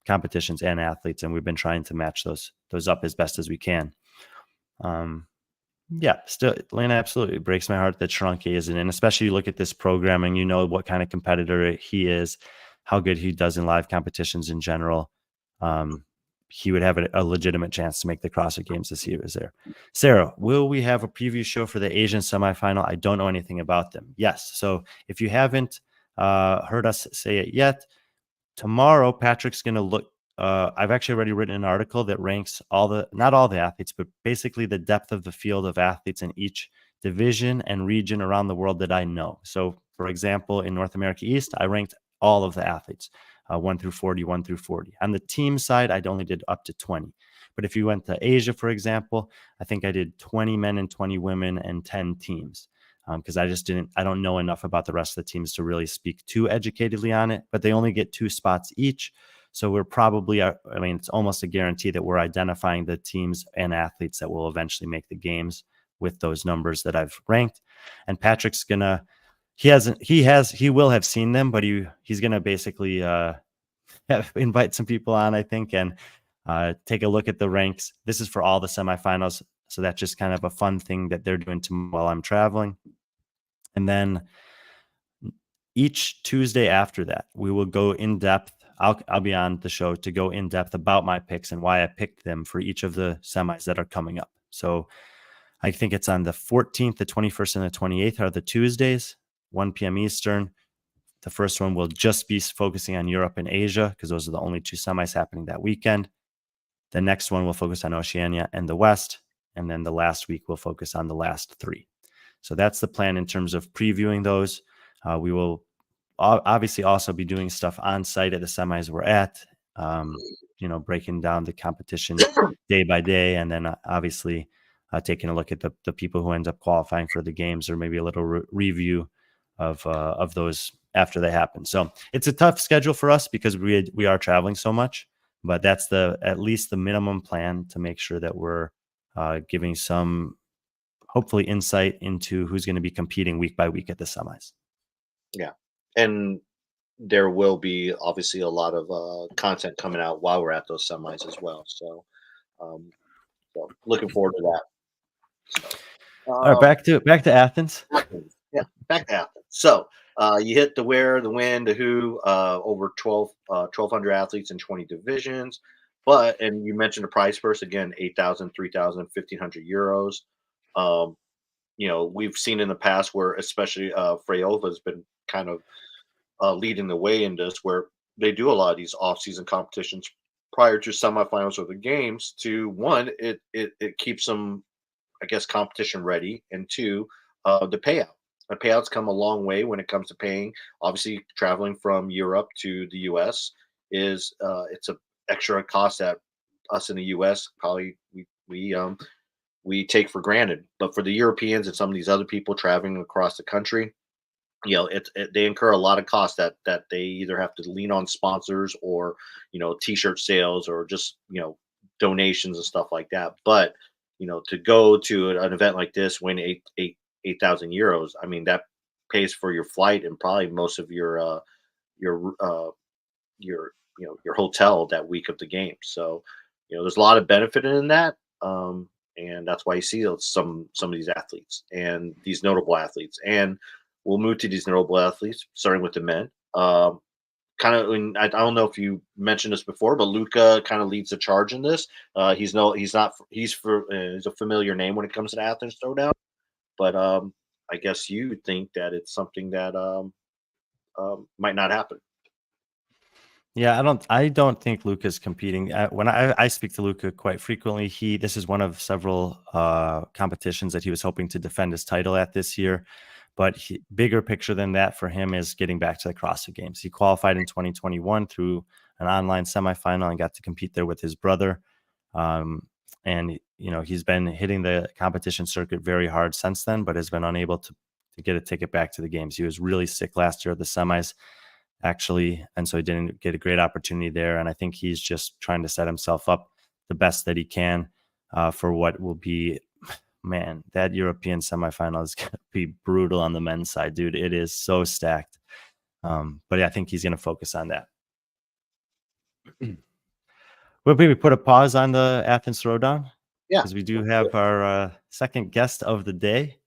competitions and athletes, and we've been trying to match those up as best as we can. Yeah, still, Lena, absolutely, it breaks my heart that Sharonki isn't in, especially you look at this programming, what kind of competitor he is, how good he does in live competitions in general. He would have a legitimate chance to make the CrossFit Games this year. Is there, Sarah? Will we have a preview show for the Asian semifinal? I don't know anything about them. Yes. So if you haven't heard us say it yet, tomorrow Patrick's going to look. I've actually already written an article that ranks not all the athletes, but basically the depth of the field of athletes in each division and region around the world that I know. So, for example, in North America East, I ranked all of the athletes. 1 through 40, 1 through 40. On the team side, I only did up to 20. But if you went to Asia, for example, I think I did 20 men and 20 women and 10 teams. Because I don't know enough about the rest of the teams to really speak too educatedly on it, but they only get 2 spots each. So we're probably, it's almost a guarantee that we're identifying the teams and athletes that will eventually make the games with those numbers that I've ranked. And Patrick's gonna, he will have seen them, but he's going to basically invite some people on, I think, and take a look at the ranks. This is for all the semifinals. So that's just kind of a fun thing that they're doing while I'm traveling. And then each Tuesday after that, we will go in depth. I'll be on the show to go in depth about my picks and why I picked them for each of the semis that are coming up. So I think it's on the 14th, the 21st, and the 28th are the Tuesdays, 1 p.m. Eastern. The first one will just be focusing on Europe and Asia because those are the only 2 semis happening that weekend. The next one will focus on Oceania and the West. And then the last week will focus on the last 3. So that's the plan in terms of previewing those. We will obviously also be doing stuff on site at the semis we're at, breaking down the competition day by day. And then obviously taking a look at the people who end up qualifying for the games, or maybe a little review of those after they happen. So it's a tough schedule for us because we are traveling so much, but that's at least the minimum plan to make sure that we're giving some hopefully insight into who's going to be competing week by week at the semis. Yeah, and there will be obviously a lot of content coming out while we're at those semis as well. So, um, so looking forward to that. So, All right, back to Athens. Athens. Yeah, back to Athens. So you hit the where, the when, the who, over 1,200 athletes in 20 divisions. And you mentioned the prize purse again, 8,000, 3,000, 1,500 euros. Um, we've seen in the past where especially Freyova has been kind of leading the way in this, where they do a lot of these off-season competitions prior to semifinals or the games. To one, it keeps them, I guess, competition ready, and two, the payout. The payouts come a long way when it comes to paying. Obviously, traveling from Europe to the U.S. is it's a extra cost that us in the U.S. probably we take for granted, but for the Europeans and some of these other people traveling across the country, they incur a lot of costs that they either have to lean on sponsors or t-shirt sales or just donations and stuff like that. But to go to an event like this, win 8,000 euros, I mean, that pays for your flight and probably most of your your hotel that week of the game. So there's a lot of benefit in that. And that's why you see some of these athletes and these notable athletes. And we'll move to these notable athletes, starting with the men. I don't know if you mentioned this before, but Luca kind of leads the charge in this. He's a familiar name when it comes to Athens Throwdown, but I guess you think that it's something that might not happen. Yeah, I don't think Luca's competing. When I speak to Luca quite frequently, this is one of several competitions that he was hoping to defend his title at this year. But bigger picture than that for him is getting back to the CrossFit Games. He qualified in 2021 through an online semifinal and got to compete there with his brother. And he's been hitting the competition circuit very hard since then, but has been unable to get a ticket back to the games. He was really sick last year at the semis, actually, and so he didn't get a great opportunity there. And I think he's just trying to set himself up the best that he can for what will be, man, that European semifinal is going to be brutal on the men's side, dude. It is so stacked. But yeah, I think he's going to focus on that. We'll maybe put a pause on the Athens Throwdown. Yeah, because we do have our second guest of the day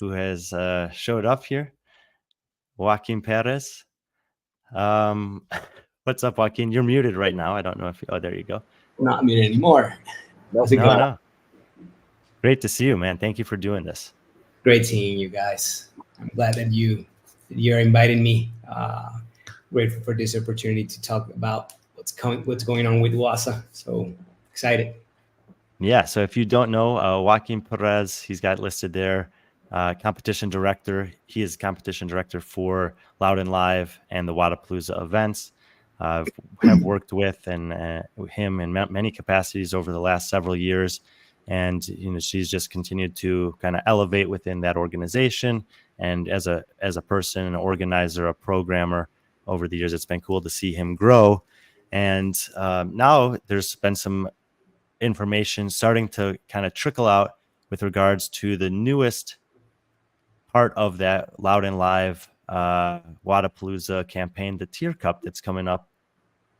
who has showed up here, Joaquin Perez. What's up, Joaquin? You're muted right now. I don't know if there you go. Not muted anymore. No. Great to see you, man. Thank you for doing this. Great seeing you guys. I'm glad that you're inviting me. Grateful for this opportunity to talk about what's going on with WASA. So excited. Yeah. So if you don't know, Joaquin Perez, he's got listed there, competition director. He is competition director for Loud and Live and the Wadapalooza events. Have worked with him in many capacities over the last several years. And she's just continued to kind of elevate within that organization. And as a person, an organizer, a programmer over the years, it's been cool to see him grow. And now there's been some information starting to kind of trickle out with regards to the newest part of that Loud and Live Wadapalooza campaign, the Tier Cup, that's coming up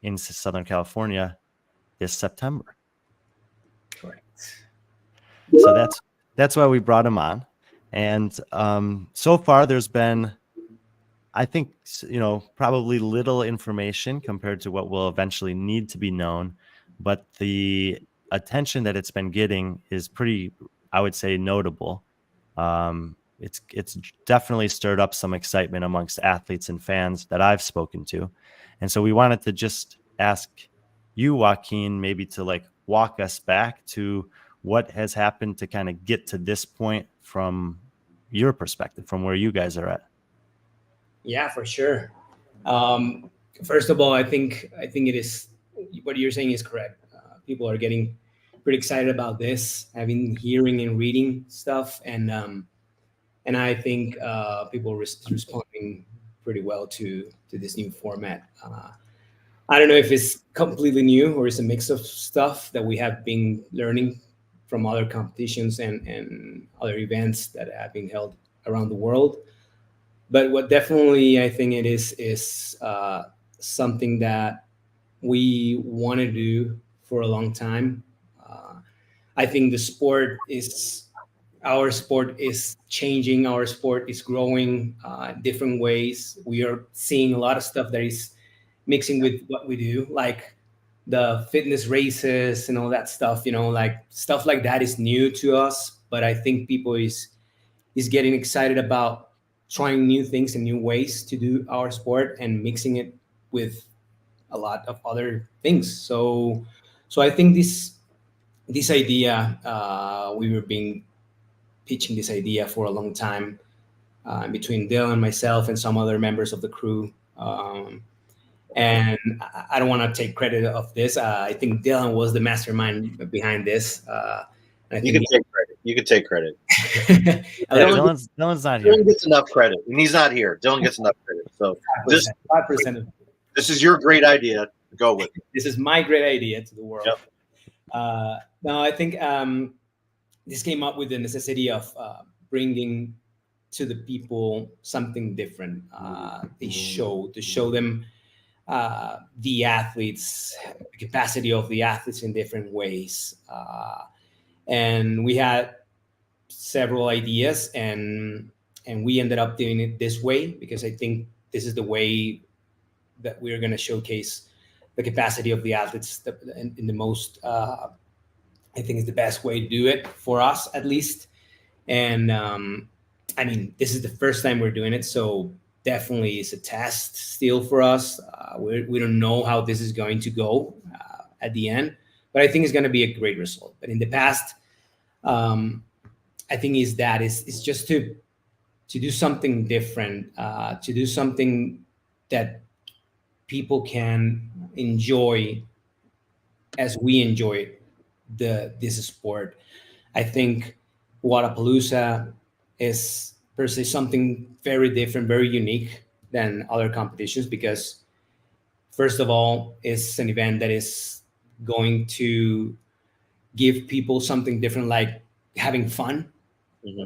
in Southern California this September. Correct. So that's why we brought him on. And so far there's been, I think, probably little information compared to what will eventually need to be known, but the attention that it's been getting is pretty, I would say, notable. It's definitely stirred up some excitement amongst athletes and fans that I've spoken to. And so we wanted to just ask you, Joaquin, maybe to walk us back to what has happened to kind of get to this point from your perspective, from where you guys are at. Yeah, for sure. First of all, I think it is what you're saying is correct. People are getting pretty excited about this. I've been hearing and reading stuff, and I think people are responding pretty well to this new format. I don't know if it's completely new or it's a mix of stuff that we have been learning from other competitions and other events that have been held around the world. But what definitely I think it is something that we want to do for a long time. I think our sport is changing. Our sport is growing different ways. We are seeing a lot of stuff that is mixing with what we do, like the fitness races and all that stuff. Like stuff like that is new to us. But I think people is getting excited about trying new things and new ways to do our sport and mixing it with a lot of other things. So I think this idea, we were being pitching this idea for a long time between Dylan, myself, and some other members of the crew. And I don't want to take credit of this. I think Dylan was the mastermind behind this. You can take credit. You can take credit. Dylan's not here. Dylan gets enough credit, and he's not here. Dylan gets enough credit. So 5%. This is your great idea. Go with it. This is my great idea to the world. Yep. No, I think this came up with the necessity of bringing to the people something different. To show them the athletes, the capacity of the athletes in different ways. And we had several ideas, and we ended up doing it this way because I think this is the way that we're going to showcase the capacity of the athletes in the most, I think is the best way to do it for us, at least. And I mean, this is the first time we're doing it, so definitely it's a test still for us. We don't know how this is going to go at the end, but I think it's going to be a great result. But in the past, I think it's just to do something different, to do something that people can enjoy as we enjoy this sport. I think Wodapalooza is per se something very different, very unique than other competitions because, first of all, it's an event that is going to give people something different, like having fun,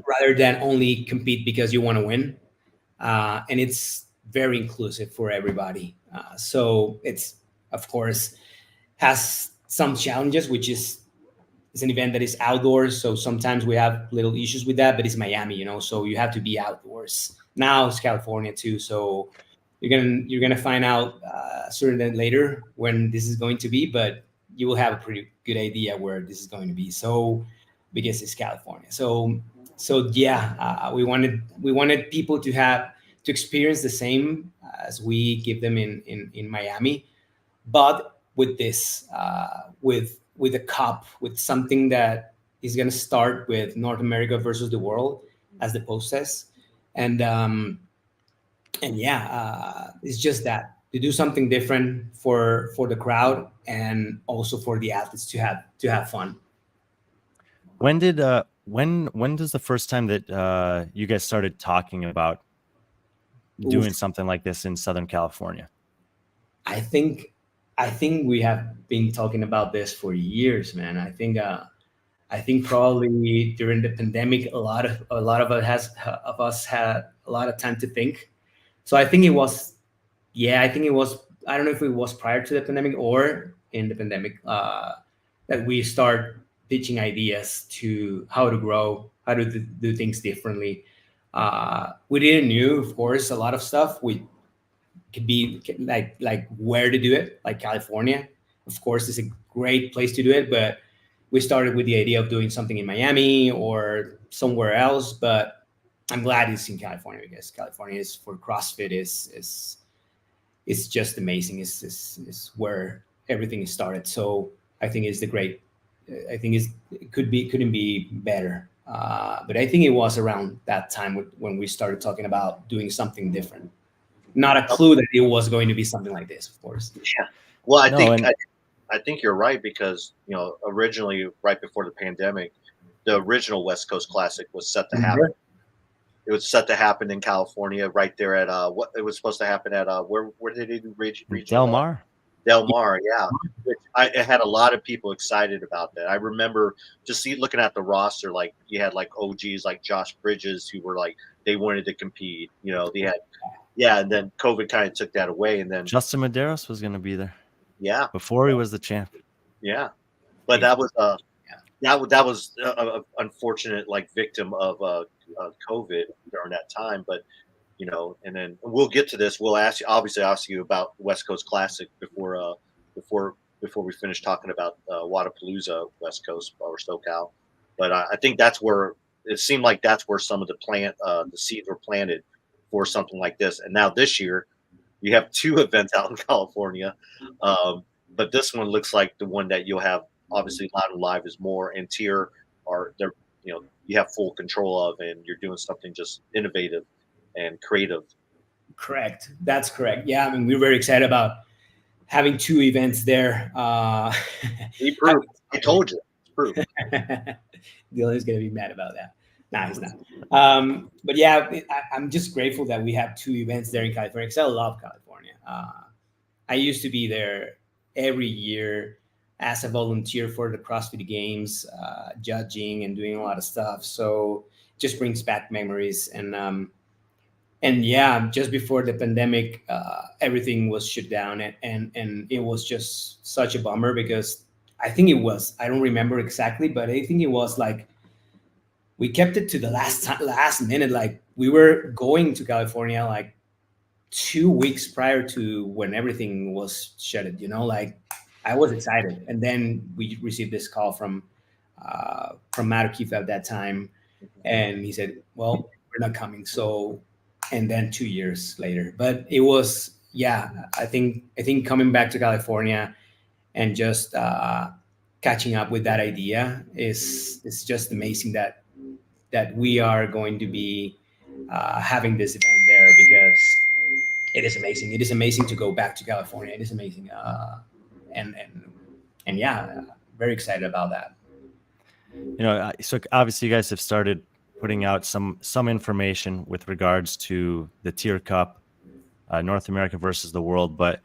rather than only compete because you want to win. And it's very inclusive for everybody. So it's, of course, has some challenges, which is it's an event that is outdoors. So sometimes we have little issues with that, but it's Miami, so you have to be outdoors. Now it's California too. So you're gonna find out sooner than later when this is going to be, but you will have a pretty good idea where this is going to be. So because it's California. So yeah, we wanted people to experience the same as we give them in Miami, but with this, with a cup, with something that is going to start with North America versus the world as the process. And yeah, it's just that to do something different for the crowd and also for the athletes to have fun. When does the first time that you guys started talking about doing something like this in Southern California? I think we have been talking about this for years, man. I think probably during the pandemic, a lot of us had a lot of time to think. So I think it was. I don't know if it was prior to the pandemic or in the pandemic that we start pitching ideas to how to grow, how to do things differently. We didn't knew, of course, a lot of stuff. We could be like where to do it, like California. Of course, it's a great place to do it, but we started with the idea of doing something in Miami or somewhere else. But I'm glad it's in California because California is for CrossFit is just amazing. It's where everything started. So I think it's it couldn't be better. But I think it was around that time when we started talking about doing something different. Not a clue that it was going to be something like this, of course. Yeah. Well, I think I think you're right because originally right before the pandemic, the original West Coast Classic was set to happen. It was set to happen in California, right there at what it was supposed to happen at where did it do regional Del one? Mar. Del Mar, yeah. Which it had a lot of people excited about that. I remember just looking at the roster, like you had like OGs like Josh Bridges who were like they wanted to compete. They had and then COVID kind of took that away, and then Justin Medeiros was going to be there yeah, before he was the champ. yeah. But that was that was a unfortunate like victim of COVID during that time. But and then we'll get to this. We'll ask you about West Coast Classic before we finish talking about Wadapalooza West Coast or SoCal. But I think that's where it seemed like that's where some of the seeds were planted for something like this. And now this year you have 2 events out in California, but this one looks like the one that you'll have. Obviously, Loud and Live is more, and TYR are they're you have full control of, and you're doing something just innovative and creative. Correct. That's correct. Yeah, I mean, we're very excited about having 2 events there. He proved. I told you. It's proved. Dylan's going to be mad about that. Nah, he's not. But yeah, I'm just grateful that we have 2 events there in California because I love California. I used to be there every year as a volunteer for the CrossFit Games, judging and doing a lot of stuff. So it just brings back memories. And yeah, just before the pandemic, everything was shut down, and it was just such a bummer because I don't remember exactly, but I think it was like we kept it to the last minute. Like we were going to California like 2 weeks prior to when everything was shut. Like I was excited, and then we received this call from Matt O'Keefe at that time, and he said, "Well, we're not coming." So. And then 2 years later, but it was, I think coming back to California and just catching up with that idea is just amazing that we are going to be having this event there because it is amazing. It is amazing to go back to California. It is amazing. And very excited about that. So obviously you guys have started putting out some information with regards to the TYR Cup, North America versus the world. But,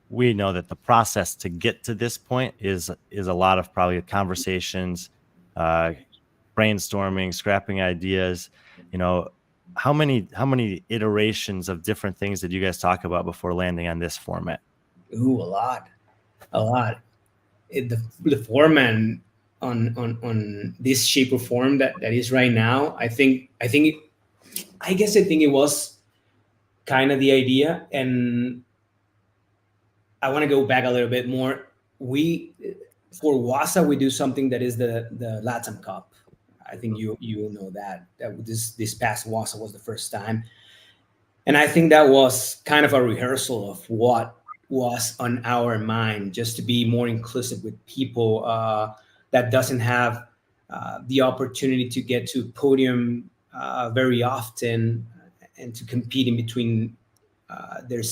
we know that the process to get to this point is a lot of probably conversations, brainstorming, scrapping ideas. How many iterations of different things did you guys talk about before landing on this format? Ooh, a lot. The format on this shape or form that is right now, I guess it was kind of the idea, and I want to go back a little bit more. For WASA we do something that is the LATAM Cup. I think you know that this past WASA was the first time, and I think that was kind of a rehearsal of what was on our mind, just to be more inclusive with people that doesn't have the opportunity to get to podium very often and to compete in between the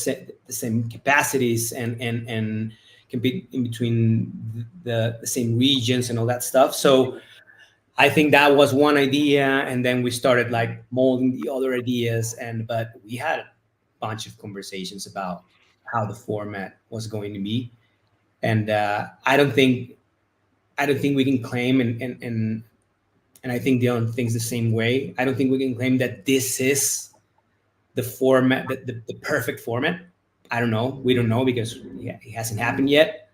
same capacities and compete in between the same regions and all that stuff. So I think that was one idea, and then we started like molding the other ideas, but we had a bunch of conversations about how the format was going to be, and I don't think we can claim, and I think Dylan thinks the same way. I don't think we can claim that this is the format, the perfect format. I don't know. We don't know because it hasn't happened yet.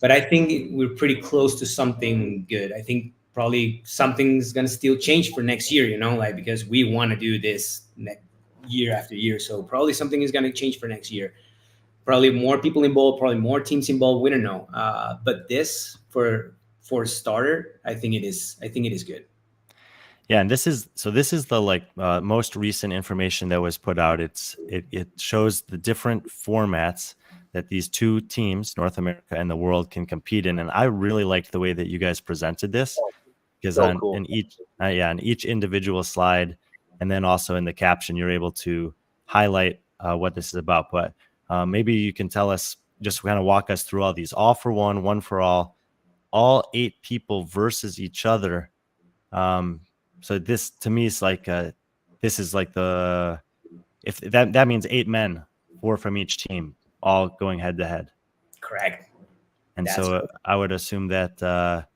But I think we're pretty close to something good. I think probably something's gonna still change for next year, because we want to do this year after year. So probably something is gonna change for next year. Probably more people involved, probably more teams involved. We don't know. But this for a starter, I think it is good. Yeah, and this is the most recent information that was put out. It shows the different formats that these 2 teams, North America and the world, can compete in. And I really liked the way that you guys presented this, because in each individual slide, and then also in the caption, you're able to highlight what this is about. But maybe you can tell us just kind of walk us through all these, all for one for all 8 people versus each other. So this to me is like this is like if that means 8 men, 4 from each team, all going head to head. Correct. And That's so correct. I would assume that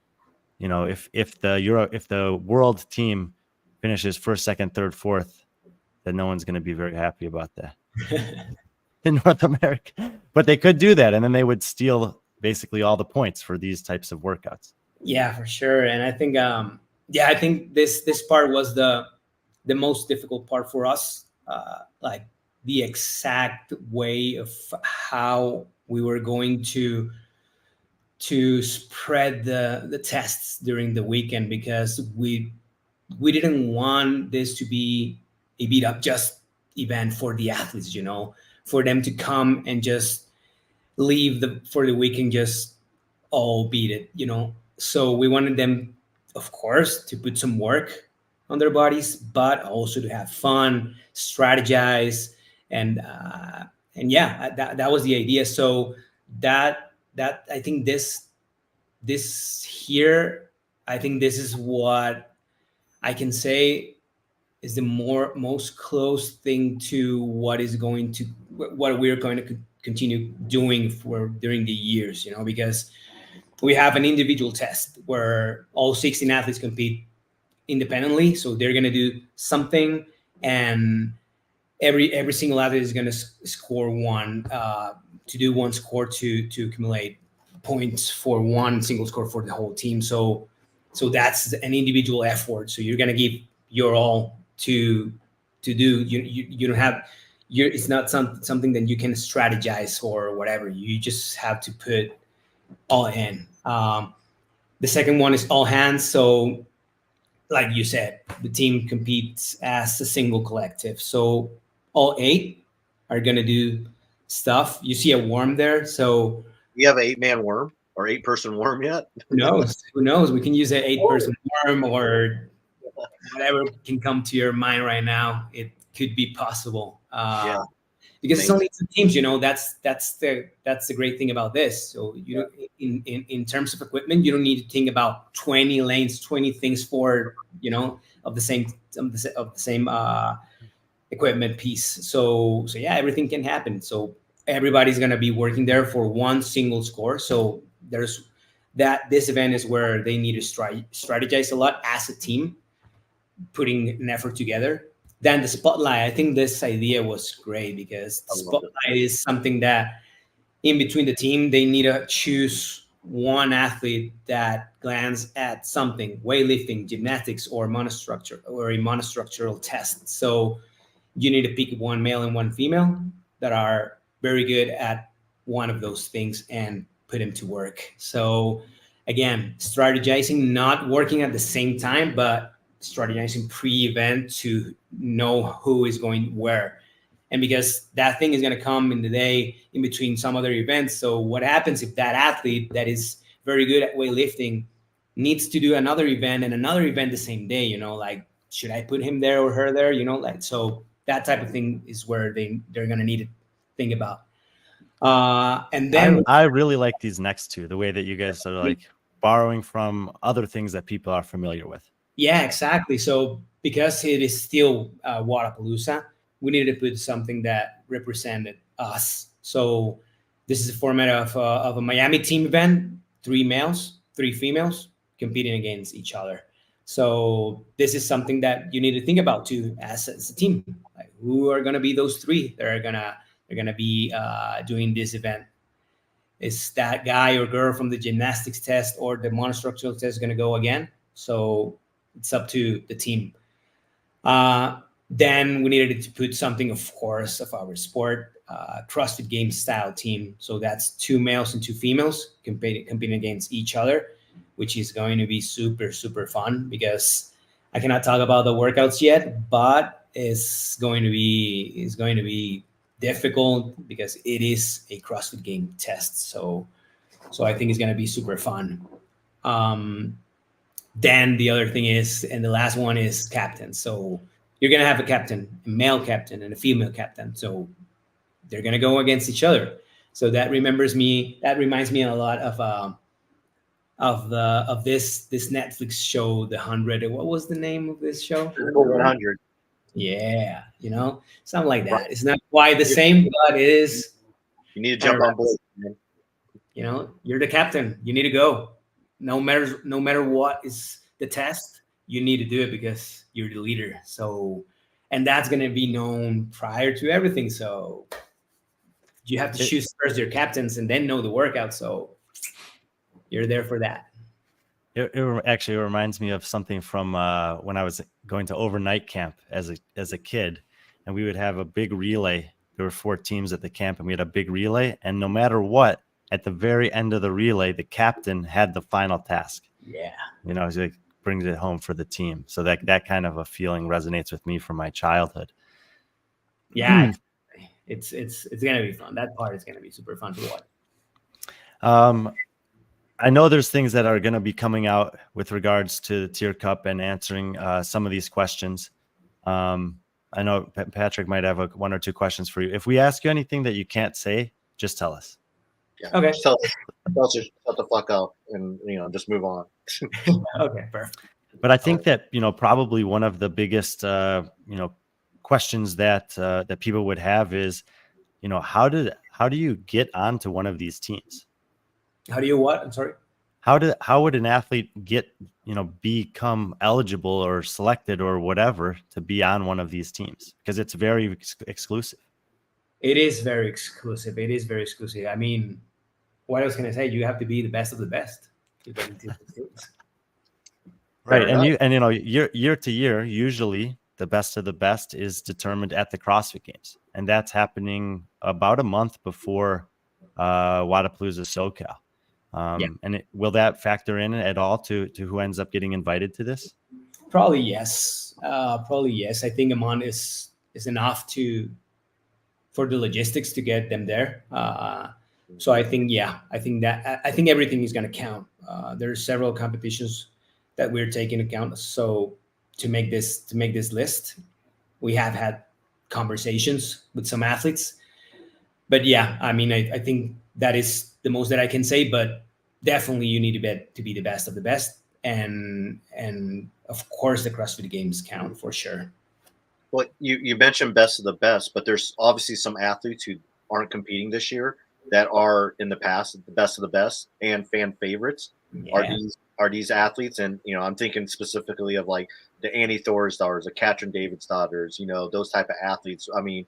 if the world team finishes first, second, third, fourth, then no one's going to be very happy about that in North America. But they could do that, and then they would steal basically all the points for these types of workouts. Yeah, for sure. And I think I think this part was the most difficult part for us, like the exact way of how we were going to spread the tests during the weekend, because we didn't want this to be a beat up just event for the athletes, for them to come and just leave for the weekend just all beat it, So we wanted them, of course, to put some work on their bodies, but also to have fun, strategize, and yeah, that was the idea. So that I think this here, I think this is what I can say is the most close thing to what we're going to continue doing during the years, because we have an individual test where all 16 athletes compete independently. So they're going to do something, and every single athlete is going to score one, to do one score to accumulate points for one single score for the whole team. So that's an individual effort. So you're going to give your all to do. You don't have. It's not something that you can strategize or whatever. You just have to put all in. The second one is all hands. So, like you said, the team competes as a single collective. So all 8 are going to do stuff. You see a worm there. So You have an 8-man worm or 8-person worm yet? who knows? We can use an 8-person worm or whatever can come to your mind right now. It could be possible. Yeah. Because it's only 2 teams, that's the great thing about this. So in terms of equipment, you don't need to think about 20 lanes, 20 things for of the same equipment piece. So yeah, everything can happen. So everybody's gonna be working there for one single score. So there's this event is where they need to strategize a lot as a team, putting an effort together. Then the spotlight, I think this idea was great, because the spotlight is something that in between the team, they need to choose one athlete that glance at something, weightlifting, gymnastics, or a monostructural test. So you need to pick one male and one female that are very good at one of those things and put them to work. So again, strategizing, not working at the same time, but strategizing pre-event to know who is going where. And because that thing is going to come in the day in between some other events. So what happens if that athlete that is very good at weightlifting needs to do another event and another event the same day, like, should I put him there or her there? So that type of thing is where they're going to need to think about. And then I really like these next 2, the way that you guys are like borrowing from other things that people are familiar with. Yeah, exactly. So because it is still Wadapalooza, we needed to put something that represented us. So this is a format of a Miami team event, 3 males, 3 females competing against each other. So this is something that you need to think about too as a team. Like, who are going to be those 3 that are gonna be doing this event? Is that guy or girl from the gymnastics test or the monostructural test going to go again? So it's up to the team. Then we needed to put something, of course, of our sport, CrossFit Games style team. So that's 2 males and 2 females competing against each other, which is going to be super, super fun, because I cannot talk about the workouts yet, but it's going to be difficult because it is a CrossFit game test. So I think it's going to be super fun. Then the other thing is, and the last one is captain. So you're going to have a captain, a male captain and a female captain. So they're going to go against each other. So that reminds me a lot of this Netflix show, The 100. What was the name of this show? Physical 100. Yeah, something like Right. that. It's not quite the same, but it is. You need to jump on board, man. You're the captain. You need to go. No matter what is the test, you need to do it because you're the leader. So, and that's going to be known prior to everything. So you have to choose first your captains and then know the workout. So you're there for that. It actually reminds me of something from when I was going to overnight camp as a kid, and we would have a big relay. There were 4 teams at the camp, and we had a big relay. And no matter what, at the very end of the relay, the captain had the final task. Yeah, he like brings it home for the team. So that kind of a feeling resonates with me from my childhood. Yeah, it's gonna be fun. That part is gonna be super fun to watch. I know there's things that are going to be coming out with regards to the Tier Cup and answering some of these questions. I know Patrick might have 1 or 2 questions for you. If we ask you anything that you can't say, just tell us. Yeah. Okay. Tell us to shut the fuck up and just move on. Okay, perfect. But I think that probably one of the biggest questions that people would have is how do you get onto one of these teams? How do you what? I'm sorry. How would an athlete get become eligible or selected or whatever to be on one of these teams? Because it's very exclusive. It is very exclusive. I mean, what else can I say? You have to be the best of the best to get into these teams. Right, year to year, usually the best of the best is determined at the CrossFit Games, and that's happening about a month before Wodapalooza SoCal. And will that factor in at all to who ends up getting invited to this? Probably yes. I think a month is enough for the logistics to get them there. So I think everything is going to count. There's several competitions that we're taking account. So to make this list, we have had conversations with some athletes. But yeah, I mean, I think that is the most that I can say. But definitely, you need to be the best of the best, and of course, the CrossFit Games count for sure. Well, you mentioned best of the best, but there's obviously some athletes who aren't competing this year that are in the past the best of the best and fan favorites. Yeah. Are these athletes, and I'm thinking specifically of like the Annie Thorisdaughters, the Katrin Davidsdaughters, those type of athletes. I mean,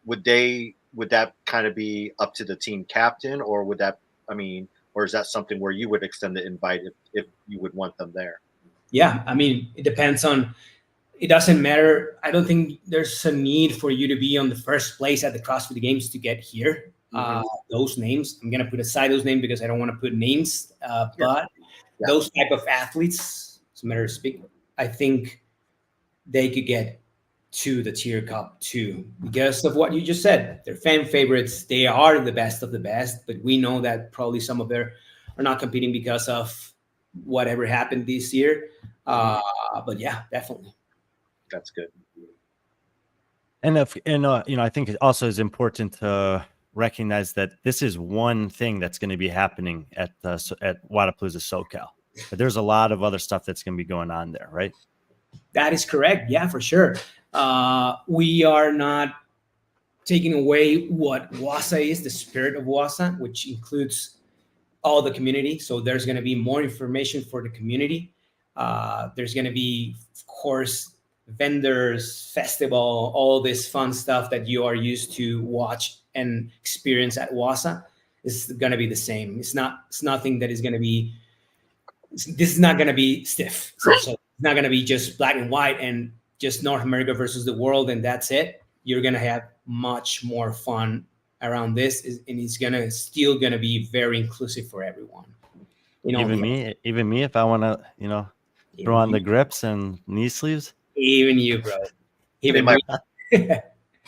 would that kind of be up to the team captain, or or is that something where you would extend the invite if you would want them there? Yeah, I mean, it depends on. It doesn't matter. I don't think there's a need for you to be on the first place at the CrossFit Games to get here. Mm-hmm. Those names, I'm going to put aside those names because I don't want to put names. But those type of athletes, as a matter of speaking, I think they could get to the Tier Cup too because of what you just said. They're fan favorites. They are the best of the best. But we know that probably some of them are not competing because of whatever happened this year. But yeah, definitely. That's good. And I think it also is important to recognize that this is one thing that's going to be happening at Wodapalooza SoCal. But there's a lot of other stuff that's going to be going on there, right? That is correct. Yeah, for sure. We are not taking away what WASA is, the spirit of WASA, which includes all the community. So there's going to be more information for the community. There's going to be, of course, vendors, festival, all this fun stuff that you are used to watch and experience at WASA is going to be the same. It's nothing that is going to be. This is not going to be stiff. So it's not going to be just black and white and just North America versus the world and that's it. You're going to have much more fun around this, and it's still going to be very inclusive for everyone. Even me, if I want to, throw on the grips and knee sleeves. Even you, bro. Even me.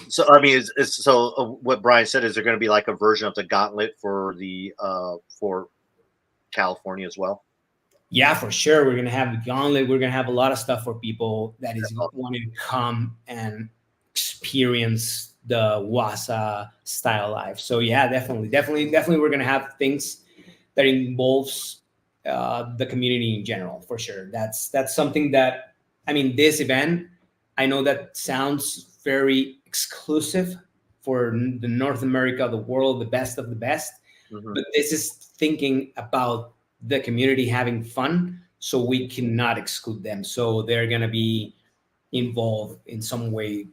So I mean, so what Brian said is there going to be like a version of the gauntlet for the for California as well? Yeah, for sure. We're going to have the gauntlet. We're going to have a lot of stuff for people that is wanting to come and experience the Wasa style life. So yeah, definitely we're gonna have things that involves the community in general, for sure. That's something that, I mean, this event, I know that sounds very exclusive for the North America, the world, the best of the best, but this is thinking about the community having fun, so we cannot exclude them. So they're gonna be involved in some way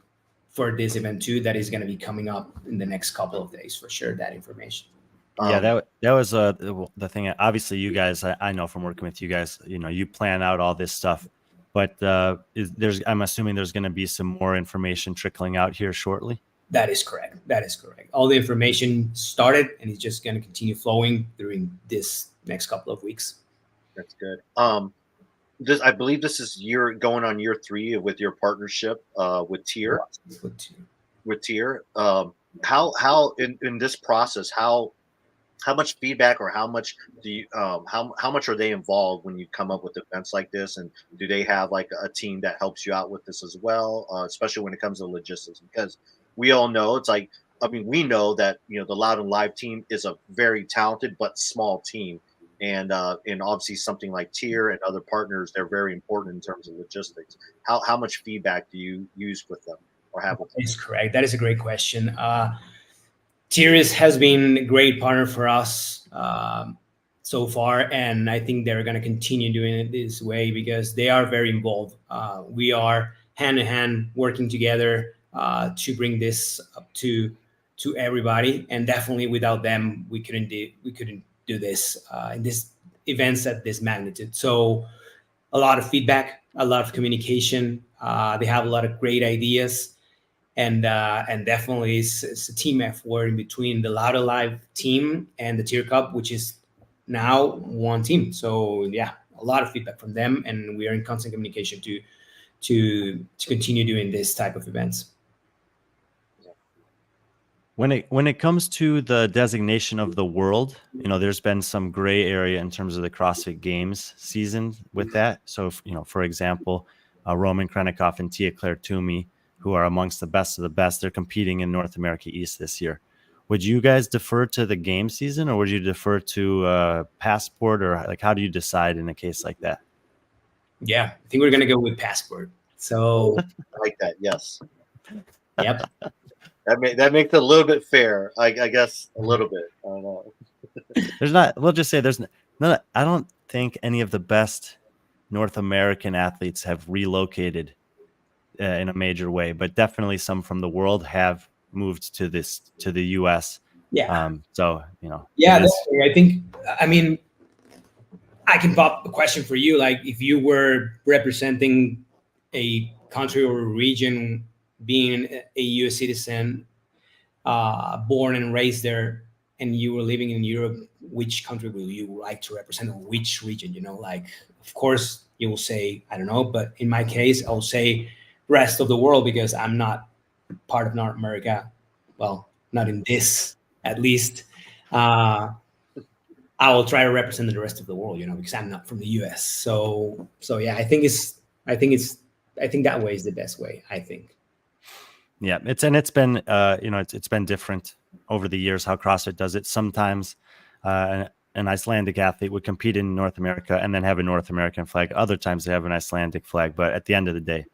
for this event too, that is going to be coming up in the next couple of days, for sure, that information. Yeah, that was the thing. Obviously, you guys, I know from working with you guys, you plan out all this stuff, but I'm assuming there's going to be some more information trickling out here shortly. That is correct. All the information started, and it's just going to continue flowing during this next couple of weeks. That's good. I believe this is going on year 3 with your partnership with TYR. With TYR, how in this process, how much feedback, or how much do you how much are they involved when you come up with events like this, and do they have like a team that helps you out with this as well, especially when it comes to logistics? Because we all know, it's like, I mean, we know that the Loud and Live team is a very talented but small team. And obviously something like TYR and other partners, they're very important in terms of logistics. How much feedback do you use with them or have with them? That's correct. That is a great question. TYR has been a great partner for us so far, and I think they're going to continue doing it this way because they are very involved. We are hand in hand working together to bring this up to everybody, and definitely without them, we couldn't do this in this events at this magnitude. So a lot of feedback, a lot of communication. They have a lot of great ideas, and definitely it's a team effort in between the Loud Alive team and the TYR Cup, which is now one team. So yeah, a lot of feedback from them, and we are in constant communication to continue doing this type of events. When it comes to the designation of the world, there's been some gray area in terms of the CrossFit Games season with that. So, for example, Roman Krennikov and Tia-Claire Toomey, who are amongst the best of the best, they're competing in North America East this year. Would you guys defer to the game season, or would you defer to Passport, or like how do you decide in a case like that? Yeah, I think we're gonna go with Passport. So I like that. Yes. Yep. That makes it a little bit fair, I guess, a little bit. I don't know. We'll just say there's none. I don't think any of the best North American athletes have relocated in a major way, but definitely some from the world have moved to the U.S. Yeah. So Yeah, I mean, I can pop a question for you. Like, if you were representing a country or a region, being a U.S. citizen, born and raised there, and you were living in Europe, which country will you like to represent, or which region? Like, of course, you will say, I don't know, but in my case, I will say rest of the world, because I'm not part of North America. Well, not in this, at least. I will try to represent the rest of the world, because I'm not from the U.S. So yeah, I think that way is the best way, I think. Yeah, it's been it's been different over the years how CrossFit does it. Sometimes an Icelandic athlete would compete in North America and then have a North American flag. Other times they have an Icelandic flag, but at the end of the day,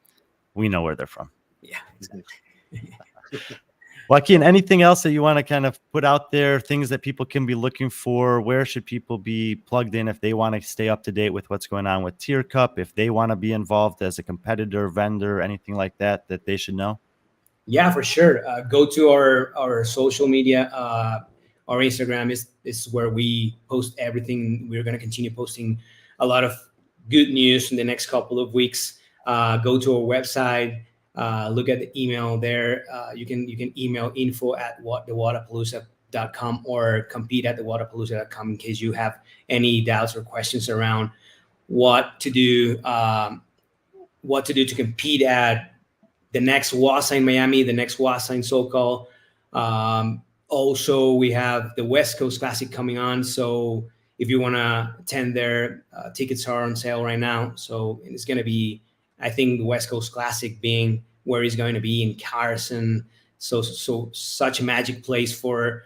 we know where they're from. Yeah, exactly. Joaquin, anything else that you want to kind of put out there, things that people can be looking for? Where should people be plugged in if they want to stay up to date with what's going on with TYR Cup, if they want to be involved as a competitor, vendor, anything like that they should know? Yeah, for sure. Go to our social media. Our Instagram is where we post everything. We're going to continue posting a lot of good news in the next couple of weeks. Go to our website. Look at the email there. You can email info@thewatapalooza.com or compete@thewatapalooza.com in case you have any doubts or questions around what to do to compete at the next WASA in Miami, the next WASA in SoCal. Also, we have the West Coast Classic coming on. So if you want to attend there, tickets are on sale right now. So it's going to be, I think, the West Coast Classic being where he's going to be in Carson. So such a magic place for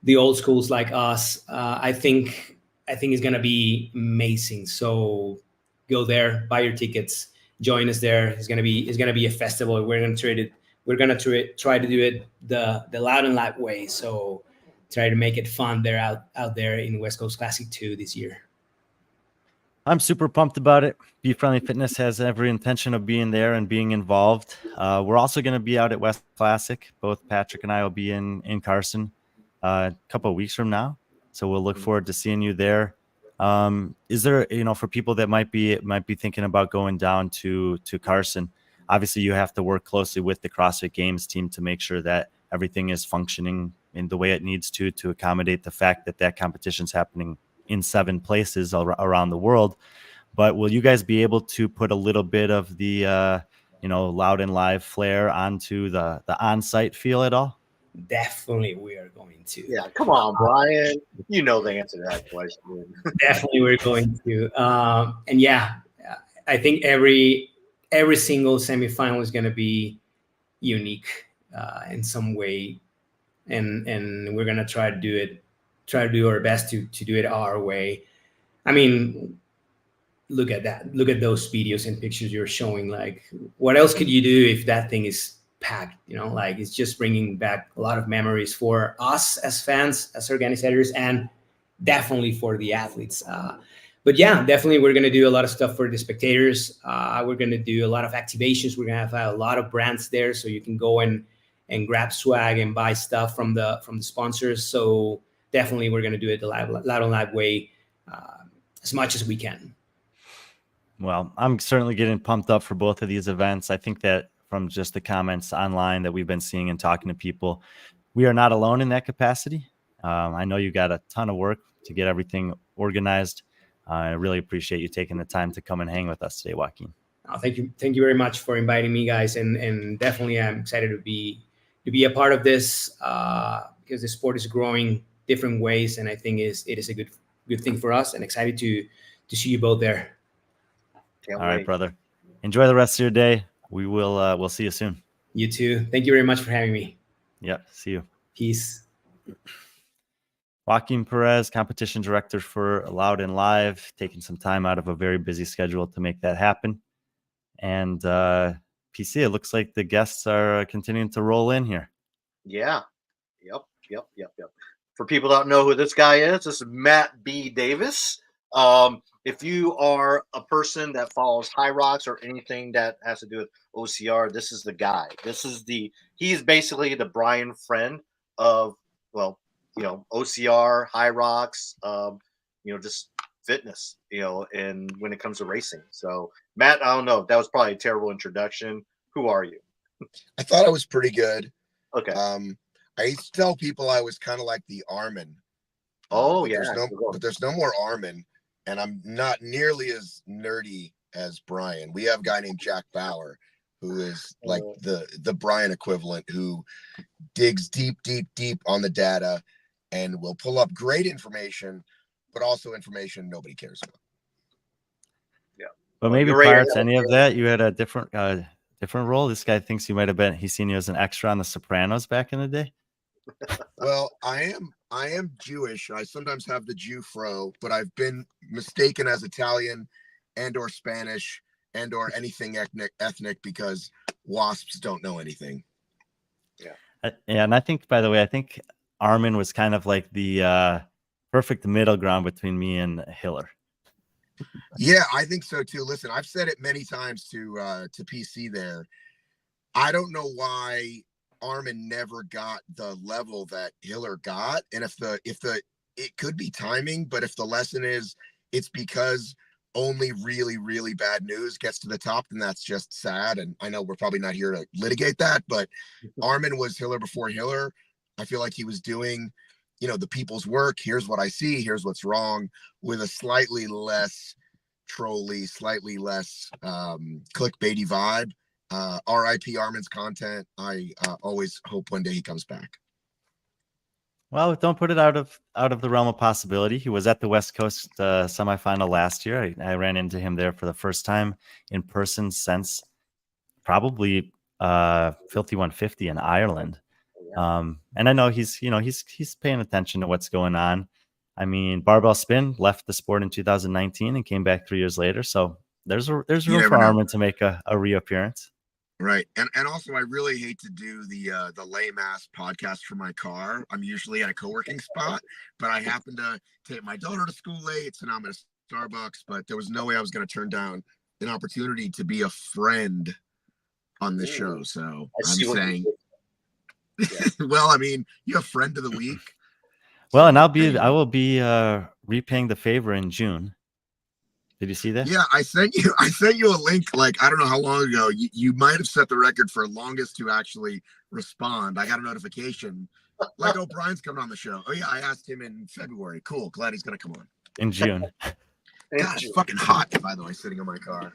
the old schools like us. I think it's going to be amazing. So go there, buy your tickets, join us there. It's going to be a festival. We're going to try to do it the loud and live way. So try to make it fun there out there in West Coast Classic 2 this year. I'm super pumped about it. B.Friendly Fitness has every intention of being there and being involved. We're also going to be out at West Classic. Both Patrick and I will be in Carson a couple of weeks from now. So we'll look forward to seeing you there. Is there, for people that might be thinking about going down to Carson, obviously you have to work closely with the CrossFit Games team to make sure that everything is functioning in the way it needs to accommodate the fact that competition's happening in 7 places around the world. But will you guys be able to put a little bit of the loud and live flair onto the on-site feel at all? Definitely we are going to. Yeah, come on, Brian. You know the answer to that question. Definitely we're going to. And yeah, I think every single semifinal is going to be unique in some way, and we're going to try to do our best to do it our way. I mean, look at that. Look at those videos and pictures you're showing. Like, what else could you do if that thing is packed? Like, it's just bringing back a lot of memories for us as fans, as organizers, and definitely for the athletes. But yeah, definitely we're going to do a lot of stuff for the spectators. We're going to do a lot of activations. We're going to have a lot of brands there, so you can go and grab swag and buy stuff from the sponsors. So definitely we're going to do it the loud and live way as much as we can. Well, I'm certainly getting pumped up for both of these events. I think that from just the comments online that we've been seeing and talking to people, we are not alone in that capacity. I know you got a ton of work to get everything organized. I really appreciate you taking the time to come and hang with us today, Joaquin. Oh, thank you very much for inviting me, guys, and definitely I'm excited to be a part of this because the sport is growing different ways, and I think it is a good thing for us, and excited to see you both there. Can't All wait. right, brother. Enjoy the rest of your day. We will we'll see you soon. You too. Thank you very much for having me. Yep. See you. Peace. Joaquin Perez, competition director for Loud and Live, taking some time out of a very busy schedule to make that happen. And PC, it looks like the guests are continuing to roll in here. Yeah. Yep. For people that don't know who this guy is, this is Matt B. Davis. If you are a person that follows High Rocks or anything that has to do with OCR, this is the guy. He's basically the Brian friend of, OCR, High Rocks, just fitness, and when it comes to racing. So Matt, I don't know, that was probably a terrible introduction. Who are you? I thought I was pretty good. Okay. I used to tell people I was kind of like the Armin. But there's no more Armin, and I'm not nearly as nerdy as Brian. We have a guy named Jack Bauer, who is like the Brian equivalent, who digs deep on the data and will pull up great information, but also information nobody cares about. Yeah. But maybe prior to any of that, you had a different role. This guy thinks you might have he's seen you as an extra on The Sopranos back in the day. Well, I am Jewish. I sometimes have the Jew fro, but I've been mistaken as Italian and or Spanish and or anything ethnic because WASPs don't know anything. Yeah, and I think, by the way, Armin was kind of like the perfect middle ground between me and Hiller. Yeah, I think so too. Listen, I've said it many times to PC there. I don't know why Armin never got the level that Hiller got, and if it could be timing, but if the lesson is it's because only really, really bad news gets to the top, then that's just sad. And I know we're probably not here to litigate that, but Armin was Hiller before Hiller. I feel like he was doing, the people's work. Here's what I see. Here's what's wrong, with a slightly less trolly, slightly less clickbaity vibe. RIP Armin's content. I always hope one day he comes back. Well, don't put it out of the realm of possibility. He was at the West Coast semifinal last year. I ran into him there for the first time in person since probably Filthy 150 in Ireland. And I know he's paying attention to what's going on. I mean, barbell spin left the sport in 2019 and came back 3 years later. So there's room for Armin to make a reappearance. Right. And also I really hate to do the lame ass podcast from my car. I'm usually at a co-working spot, but I happen to take my daughter to school late, so now I'm at a Starbucks, but there was no way I was going to turn down an opportunity to be a friend on the show. So I'm saying, well, I mean, you're a friend of the week. Well, and I will be repaying the favor in June. Did you see that? Yeah, I sent you a link, like, I don't know how long ago. You might have set the record for longest to actually respond. I got a notification like, oh, Brian's coming on the show. Oh yeah, I asked him in February. Cool, glad he's gonna come on. In June. God, it's fucking hot, by the way, sitting in my car.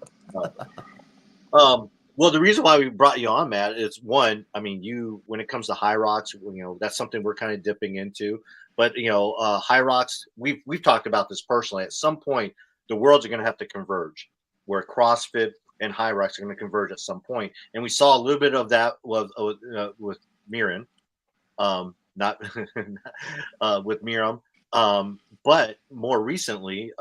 Well, the reason why we brought you on, Matt, is one, I mean, when it comes to high rocks, that's something we're kind of dipping into. But high rocks, we've talked about this personally. At some point, the worlds are going to have to converge, where CrossFit and high rocks are going to converge at some point. And we saw a little bit of that with Miriam, not with Miriam, but more recently,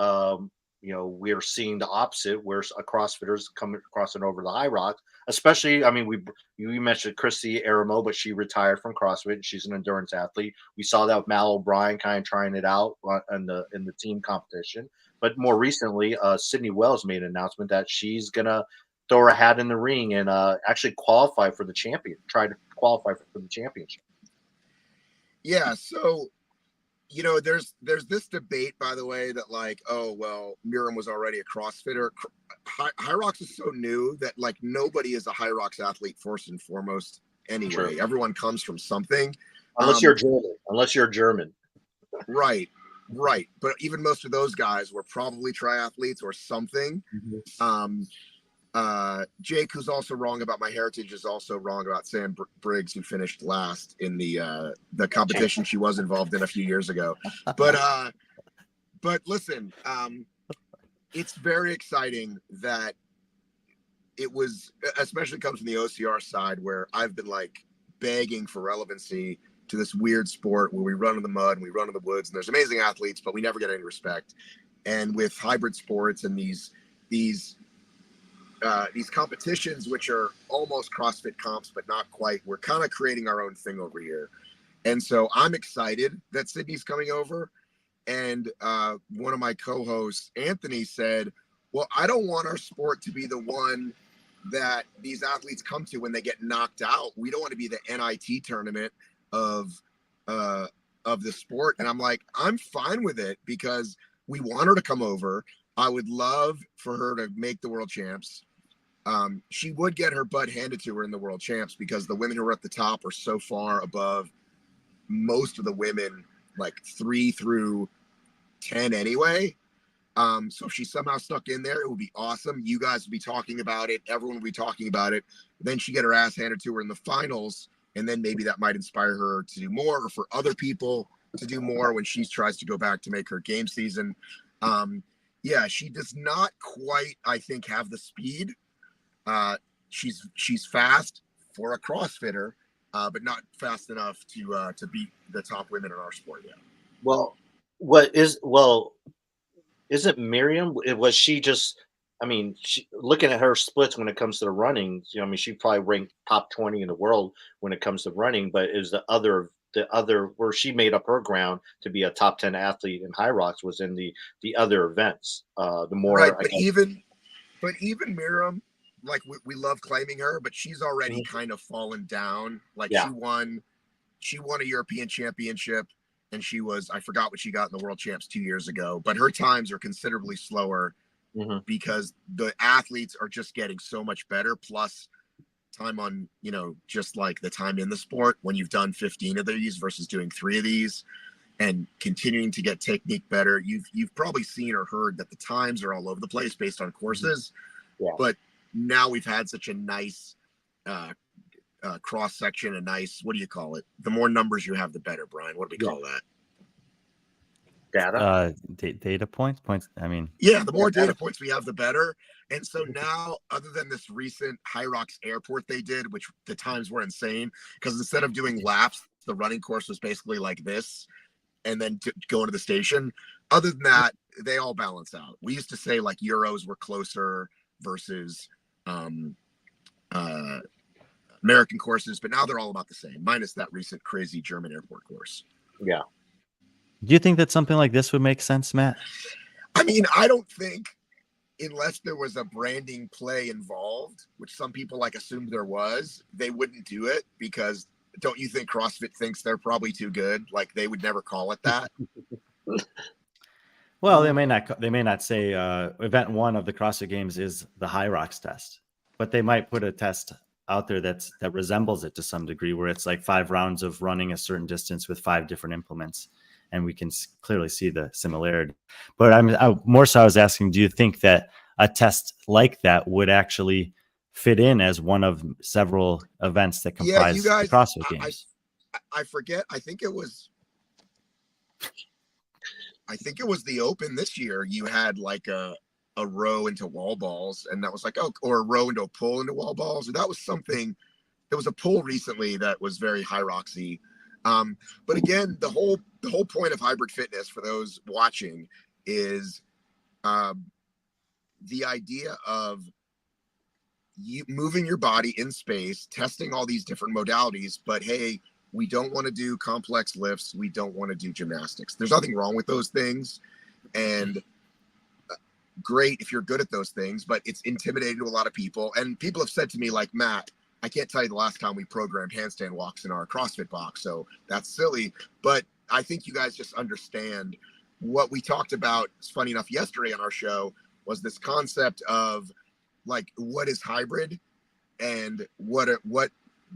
we are seeing the opposite, where CrossFitters coming crossing over the high rocks. Especially, I mean, you mentioned Christy Aramo, but she retired from CrossFit. She's an endurance athlete. We saw that with Mal O'Brien kind of trying it out in the team competition. But more recently, Sydney Wells made an announcement that she's gonna throw her hat in the ring and actually qualify for the try to qualify for the championship. Yeah, so there's this debate, by the way, that like, oh well, Miriam was already a CrossFitter. High Rocks is so new that like nobody is a High Rocks athlete first and foremost. Anyway, True. Everyone comes from something. Unless you're German. Right. But even most of those guys were probably triathletes or something. Mm-hmm. Jake, who's also wrong about my heritage, is also wrong about Sam Briggs, who finished last in the competition she was involved in a few years ago. But listen, it's very exciting that it was, especially comes from the OCR side, where I've been like begging for relevancy to this weird sport where we run in the mud and we run in the woods, and there's amazing athletes, but we never get any respect. And with hybrid sports and these competitions, which are almost CrossFit comps, but not quite, we're kind of creating our own thing over here. And so I'm excited that Sydney's coming over. And one of my co-hosts, Anthony, said, well, I don't want our sport to be the one that these athletes come to when they get knocked out. We don't want to be the NIT tournament of the sport. And I'm like, I'm fine with it, because we want her to come over. I would love for her to make the world champs. She would get her butt handed to her in the world champs, because the women who are at the top are so far above most of the women, like 3 through 10 anyway. So if she somehow snuck in there, it would be awesome. You guys would be talking about it. Everyone would be talking about it. Then she get her ass handed to her in the finals. And then maybe that might inspire her to do more, or for other people to do more when she tries to go back to make her game season. Yeah, she does not quite, I think, have the speed. She's fast for a CrossFitter, but not fast enough to beat the top women in our sport yet. Well, isn't Miriam? Was she just? I mean, looking at her splits when it comes to the running, I mean, she probably ranked top 20 in the world when it comes to running. But is the other where she made up her ground to be a top 10 athlete in high rocks was in the other events. The more right, but even Miriam, like we love claiming her, but she's already kind of fallen down. Like she won a European championship, and I forgot what she got in the world champs 2 years ago, but her times are considerably slower because the athletes are just getting so much better. Plus time on, just like the time in the sport, when you've done 15 of these versus doing 3 of these and continuing to get technique better. You've probably seen or heard that the times are all over the place based on courses, but now we've had such a nice cross section, a nice, what do you call it? The more numbers you have, the better, Brian. What do we call that? Data. Data points. I mean, Yeah, the more data points we have, the better. And so now, other than this recent High Rocks Airport they did, which the times were insane, because instead of doing laps, the running course was basically like this, and then go to the station. Other than that, they all balance out. We used to say like Euros were closer versus American courses, but now they're all about the same, minus that recent crazy German airport course. Yeah. do you think that something like this would make sense, Matt? I mean, I don't think, unless there was a branding play involved, which some people like assumed there was, they wouldn't do it, because don't you think CrossFit thinks they're probably too good? Like they would never call it that. Well, they may not. They may not say event 1 of the CrossFit Games is the High Rocks test, but they might put a test out there that resembles it to some degree, where it's like 5 rounds of running a certain distance with 5 different implements, and we can clearly see the similarity. But I was asking, do you think that a test like that would actually fit in as one of several events that comprise you guys, the CrossFit Games? I forget. I think it was the Open this year. You had like a row into wall balls, and that was like, oh, or a row into a pull into wall balls. Or that was something. There was a pull recently that was very High Roxy. But again, the whole point of hybrid fitness, for those watching, is the idea of you moving your body in space, testing all these different modalities. But hey, we don't want to do complex lifts. We don't want to do gymnastics. There's nothing wrong with those things. And great if you're good at those things, but it's intimidating to a lot of people. And people have said to me, like, Matt, I can't tell you the last time we programmed handstand walks in our CrossFit box, so that's silly. But I think you guys just understand what we talked about. It's funny enough, yesterday on our show was this concept of like, what is hybrid, and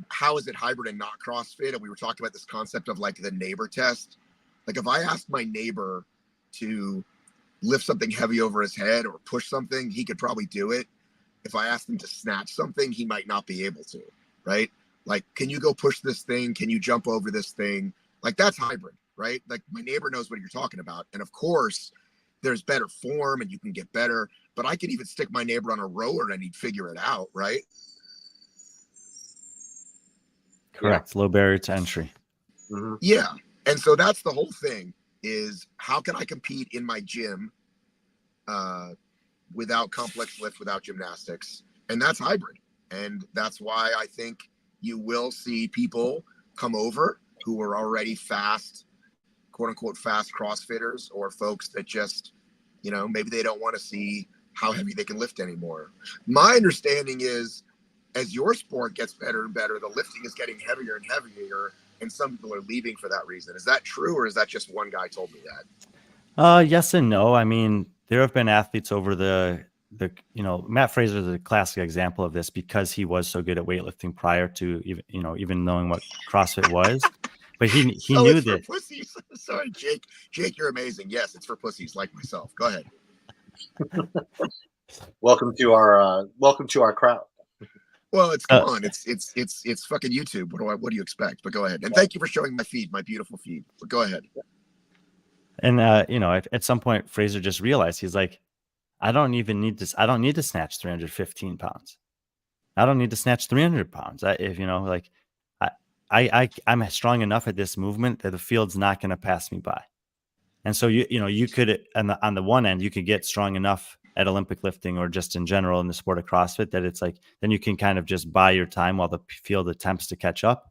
how is it hybrid and not CrossFit? And we were talking about this concept of like the neighbor test. Like if I asked my neighbor to lift something heavy over his head or push something, he could probably do it. If I asked him to snatch something, he might not be able to, right? Like, can you go push this thing? Can you jump over this thing? Like, that's hybrid, right? Like, my neighbor knows what you're talking about. And of course, there's better form and you can get better, but I could even stick my neighbor on a rower and he'd figure it out, right? Correct. Low barrier to entry. Mm-hmm. Yeah. And so that's the whole thing, is how can I compete in my gym without complex lift, without gymnastics? And that's hybrid. And that's why I think you will see people come over who are already fast, quote unquote, fast CrossFitters, or folks that just, maybe they don't want to see how heavy they can lift anymore. My understanding is, as your sport gets better and better, the lifting is getting heavier and heavier, and some people are leaving for that reason. Is that true, or is that just one guy told me that? Yes and no. I mean, there have been athletes over the Matt Fraser is a classic example of this, because he was so good at weightlifting prior to even knowing what CrossFit was. But he knew it's that. For pussies. Sorry, Jake. Jake, you're amazing. Yes, it's for pussies like myself. Go ahead. Welcome to our crowd. Well, come on. It's fucking YouTube. What do you expect? But go ahead. And thank you for showing my feed, my beautiful feed. But go ahead. And at some point, Fraser just realized, he's like, I don't need to snatch 315 pounds. I don't need to snatch 300 pounds. I'm strong enough at this movement that the field's not going to pass me by. And so you could, on the one end, you could get strong enough at Olympic lifting or just in general in the sport of CrossFit that it's like, then you can kind of just buy your time while the field attempts to catch up.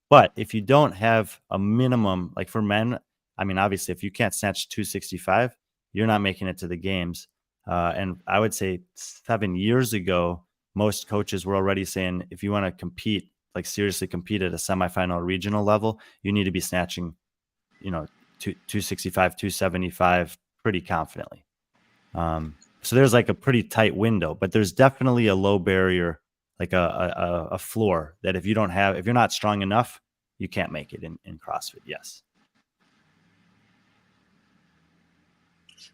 But if you don't have a minimum, like for men, I mean, obviously, if you can't snatch 265, you're not making it to the games. And I would say 7 years ago, most coaches were already saying, if you want to compete, like seriously compete at a semifinal or regional level, you need to be snatching, 265, 275 pretty confidently. So there's like a pretty tight window, but there's definitely a low barrier, like a floor, that if you're not strong enough, you can't make it in CrossFit. Yes.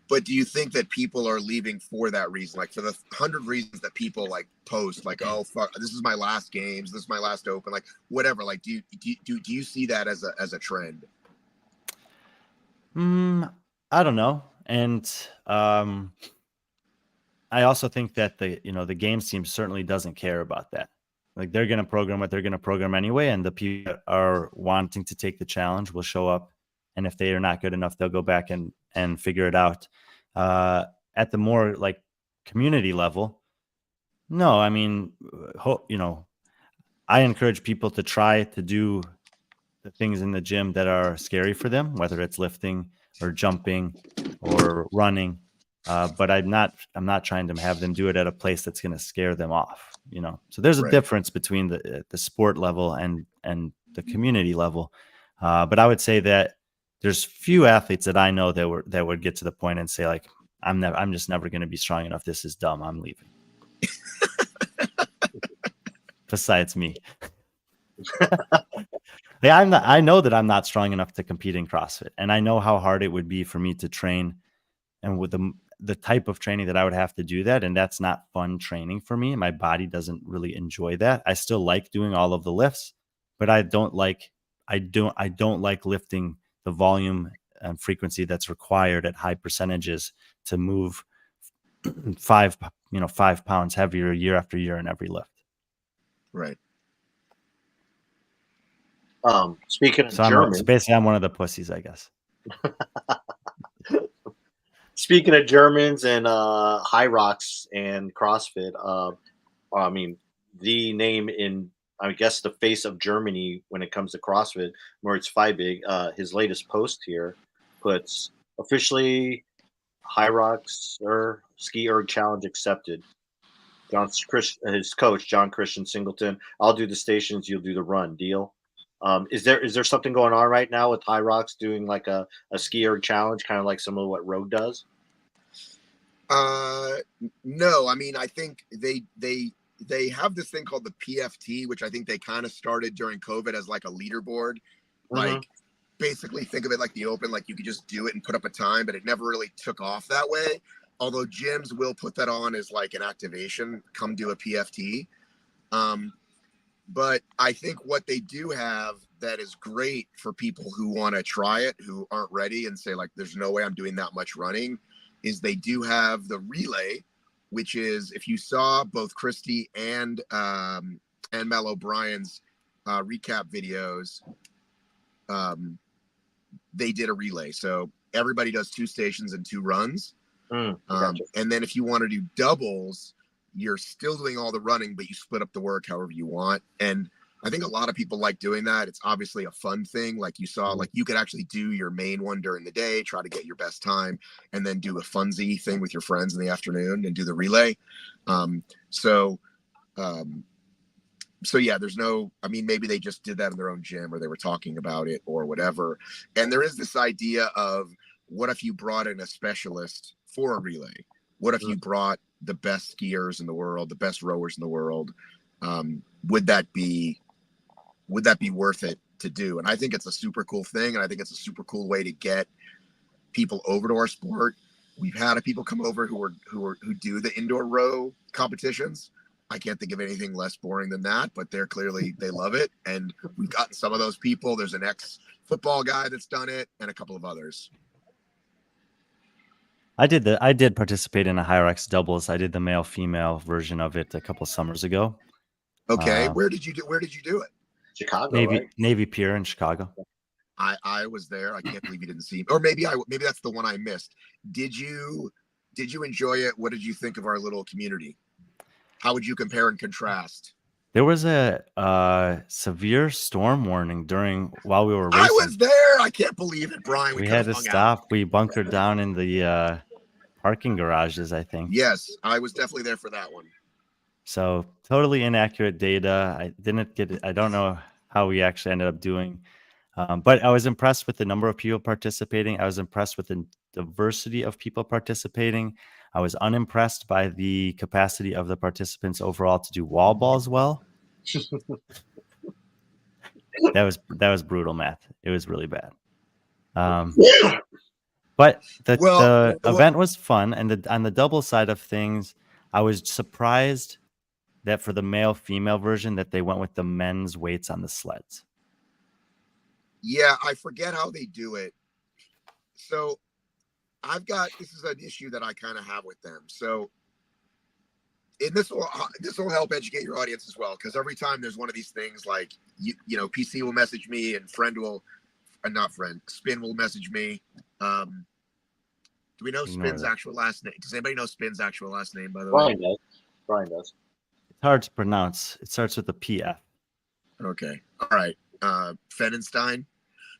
But do you think that people are leaving for that reason? Like for the 100 reasons that people like post, like, oh fuck, this is my last games, this is my last Open, like whatever. Like, do you see that as a trend? I don't know. And I also think that the games team certainly doesn't care about that. Like, they're going to program what they're going to program anyway, and the people that are wanting to take the challenge will show up, and if they are not good enough, they'll go back and figure it out. At the more like community level, no, I mean, I encourage people to try to do the things in the gym that are scary for them, whether it's lifting or jumping or running. But I'm not trying to have them do it at a place that's going to scare them off. So there's a Right. difference between the sport level and the community level. But I would say that there's few athletes that I know that would get to the point and say, like, I'm just never going to be strong enough. This is dumb. I'm leaving. Besides me. Yeah, I know that I'm not strong enough to compete in CrossFit, and I know how hard it would be for me to train, and with the type of training that I would have to do that, and that's not fun training for me. My body doesn't really enjoy that. I still like doing all of the lifts, but I don't like lifting the volume and frequency that's required at high percentages to move 5 pounds heavier year after year in every lift. Right. Speaking of So Germans, basically I'm one of the pussies, I guess. speaking of Germans and high rocks and CrossFit, I mean, the name in, I guess, the face of Germany when it comes to CrossFit, Moritz Feibig, his latest post here puts officially high rocks or ski erg challenge accepted. His coach, John Christian Singleton, I'll do the stations, you'll do the run. Deal. Is there something going on right now with High Rocks doing like a ski erg challenge, kind of like some of what Rogue does? No, I mean, I think they have this thing called the PFT, which I think they kind of started during COVID as like a leaderboard. Like, basically think of it like the Open, like you could just do it and put up a time, but it never really took off that way. Although gyms will put that on as like an activation, come do a PFT. But I think what they do have that is great for people who want to try it, who aren't ready and say, like, there's no way I'm doing that much running, is they do have the relay, which is, if you saw both Christy and Mel O'Brien's recap videos, they did a relay. So everybody does 2 stations and 2 runs. Gotcha. And then if you want to do doubles, you're still doing all the running, but you split up the work however you want. And I think a lot of people like doing that. It's obviously a fun thing. Like you saw, like you could actually do your main one during the day, try to get your best time, and then do a funsy thing with your friends in the afternoon and do the relay. So yeah, there's no, I mean, maybe they just did that in their own gym or they were talking about it or whatever. And there is this idea of, what if you brought in a specialist for a relay? What if you brought the best skiers in the world, the best rowers in the world? Would that be worth it to do? And I think it's a super cool thing. And I think it's a super cool way to get people over to our sport. We've had people come over who do the indoor row competitions. I can't think of anything less boring than that, but they love it. And we've gotten some of those people. There's an ex-football guy that's done it and a couple of others. I did participate in a Hyrox doubles. I did the male female version of it a couple summers ago. Okay. Where did you do it? Chicago, Navy right? Navy Pier in Chicago. I was there. I can't believe you didn't see me. Or maybe that's the one I missed. Did you enjoy it? What did you think of our little community? How would you compare and contrast? There was a severe storm warning while we were racing. I was there. I can't believe it, Brian. We had to stop. We bunkered down in the parking garages, I think. Yes, I was definitely there for that one. So totally inaccurate data. I didn't get it. I don't know how we actually ended up doing. But I was impressed with the number of people participating. I was impressed with the diversity of people participating. I was unimpressed by the capacity of the participants overall to do wall balls well. That was brutal, Matt. It was really bad. But the event was fun, and on the double side of things, I was surprised that for the male-female version that they went with the men's weights on the sleds. Yeah, I forget how they do it. So this is an issue that I kind of have with them. So, and this will help educate your audience as well, because every time there's one of these things, like PC will message me and Spin will message me. Do we know Spin's actual last name? Does anybody know Spin's actual last name, by the way? Brian does. It's hard to pronounce. It starts with a PF. Okay. All right. Fenenstein.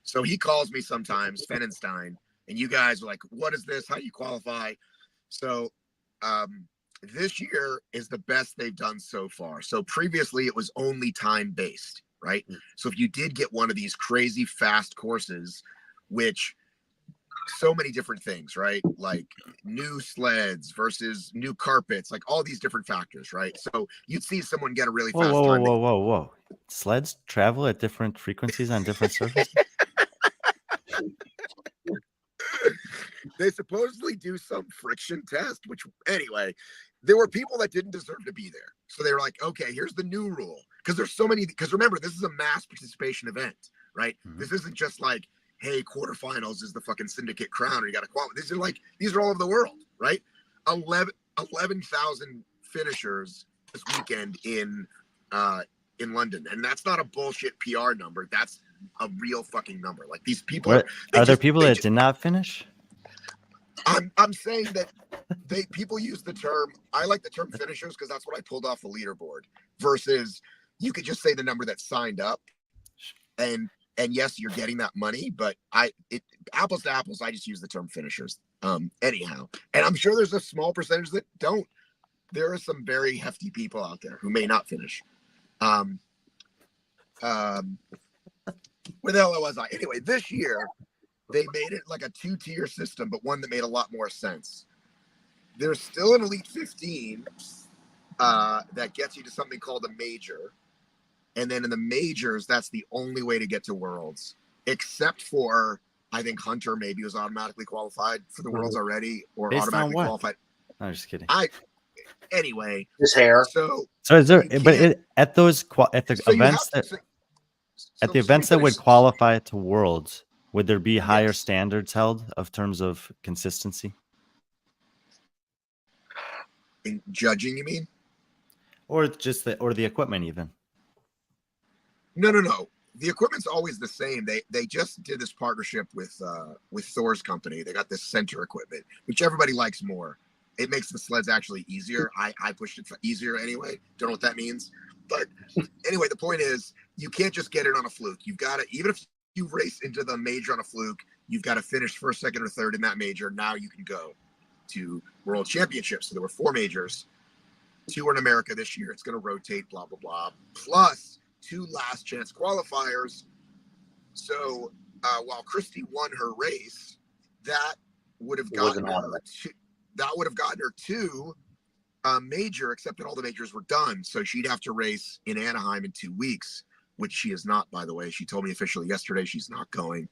So he calls me sometimes, Fenenstein, and you guys are like, what is this? How do you qualify? So this year is the best they've done so far. So previously it was only time-based, right? So if you did get one of these crazy fast courses, which so many different things, right? Like new sleds versus new carpets, like all these different factors, right? So you'd see someone get a really fast time. Whoa. Sleds travel at different frequencies on different surfaces? They supposedly do some friction test, which anyway, there were people that didn't deserve to be there. So they were like, okay, here's the new rule. Because there's so many, because remember, this is a mass participation event, right? Mm-hmm. This isn't just like, hey, quarterfinals is the fucking syndicate crown, or you got to qualify. These are all over the world, right? 11,000 finishers this weekend in London, and that's not a bullshit PR number. That's a real fucking number. Like these people are there people that did not finish? I'm saying that people use the term. I like the term finishers because that's what I pulled off the leaderboard. Versus, you could just say the number that signed up, and yes, you're getting that money. But apples to apples, I just use the term finishers. Anyhow, and I'm sure there's a small percentage that don't. There are some very hefty people out there who may not finish. Where the hell was I? Anyway, this year they made it like a 2-tier system, but one that made a lot more sense. There's still an Elite 15 that gets you to something called a major. And then in the majors, that's the only way to get to Worlds, except for, I think Hunter maybe was automatically qualified for the Worlds already, or based automatically qualified. I'm just kidding. Anyway, his hair. So is there, but at the events that would qualify to Worlds, would there be higher standards held of terms of consistency? In judging, you mean? Or just the equipment even? No. The equipment's always the same. They just did this partnership with Thor's company. They got this center equipment, which everybody likes more. It makes the sleds actually easier. I pushed it for easier anyway. Don't know what that means. But anyway, the point is, you can't just get it on a fluke. You've got to, even if you race into the major on a fluke, you've got to finish first, second, or third in that major. Now you can go to World Championships. So there were 4 majors. 2 were in America this year. It's going to rotate, blah, blah, blah. Plus 2 last chance qualifiers. So while Christy won her race, that would have gotten her to a major, except that all the majors were done. So she'd have to race in Anaheim in 2 weeks, which she is not, by the way. She told me officially yesterday she's not going.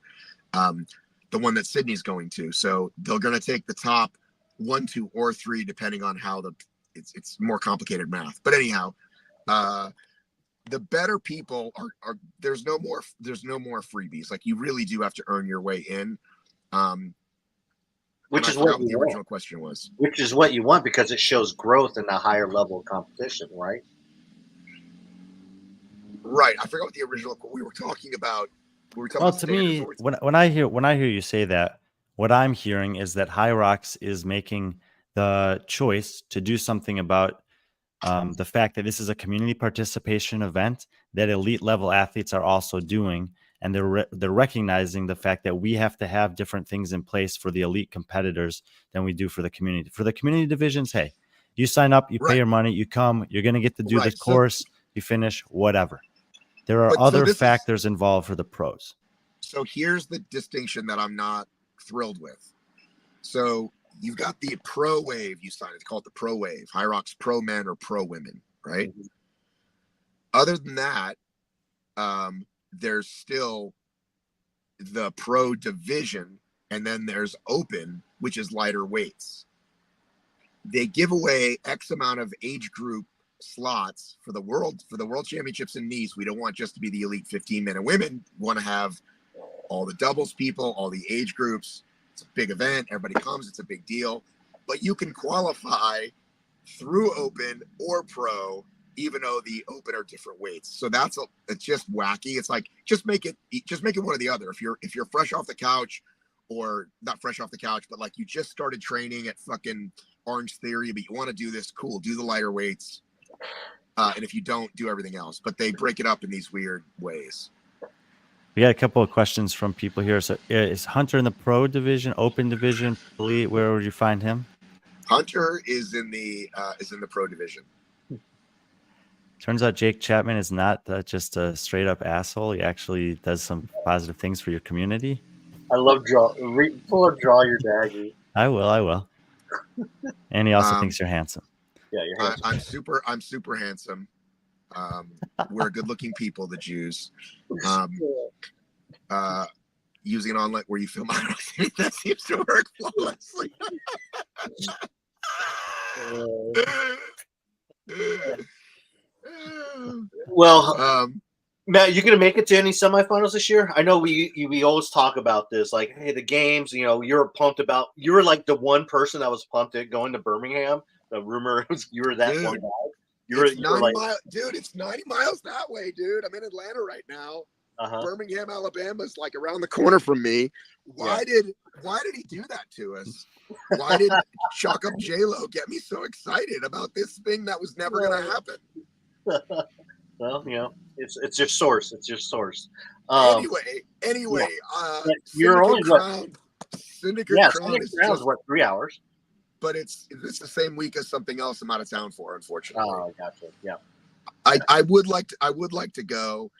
The one that Sydney's going to. So they're going to take the top 1, 2, or 3, depending on how it's more complicated math. But anyhow, the better people are there's no more freebies. Like, you really do have to earn your way in. Which is what the original question was. Which is what you want, because it shows growth in a higher level of competition, right? Right. I forgot what the original we were talking about. To me, when I hear you say that, what I'm hearing is that High Rocks is making the choice to do something about the fact that this is a community participation event that elite level athletes are also doing, and they're recognizing the fact that we have to have different things in place for the elite competitors than we do for the community. For the community divisions, hey, you sign up, you pay your money, you come, you're going to get to do the course, you finish, whatever. There are other factors involved for the pros. So here's the distinction that I'm not thrilled with. So you've got the pro wave you signed. It's called the pro wave. High Rocks pro men or pro women, right? Mm-hmm. Other than that, there's still the pro division, and then there's open, which is lighter weights. They give away X amount of age group slots for the world championships in Nice. We don't want just to be the elite 15 men and women. We want to have all the doubles people, all the age groups. It's a big event. Everybody comes. It's a big deal. But you can qualify through open or pro, even though the open are different weights. So it's just wacky. It's like, just make it one or the other. If you're fresh off the couch, or not fresh off the couch, but like you just started training at fucking Orange Theory, but you want to do this, cool, do the lighter weights. And if you don't, do everything else. But they break it up in these weird ways. We got a couple of questions from people here. So is Hunter in the pro division, open division, elite? Where would you find him? Hunter is in the pro division. Turns out Jake Chapman is not just a straight up asshole. He actually does some positive things for your community. I love draw your daggy. I will. And he also thinks you're handsome. Yeah, you're handsome. I'm super handsome. We're good looking people, the Jews. Using an online where you film, I don't think that seems to work flawlessly. Well, Matt, you gonna make it to any semifinals this year? I know we always talk about this, like, hey, the games. You know, you're like the one person that was pumped at going to Birmingham. The rumor was you were that one guy. It's 90 miles, dude. It's 90 miles that way, dude. I'm in Atlanta right now. Birmingham, Alabama is like around the corner from me. Why did he do that to us? Why did Chalk Up J-Lo get me so excited about this thing that was never going to happen? Well, you know, it's your source. It's your source. Anyway, you're only Syndicate Crown is just, what, 3 hours? But it's the same week as something else I'm out of town for, unfortunately. Oh, gotcha. Yeah. I would like to go.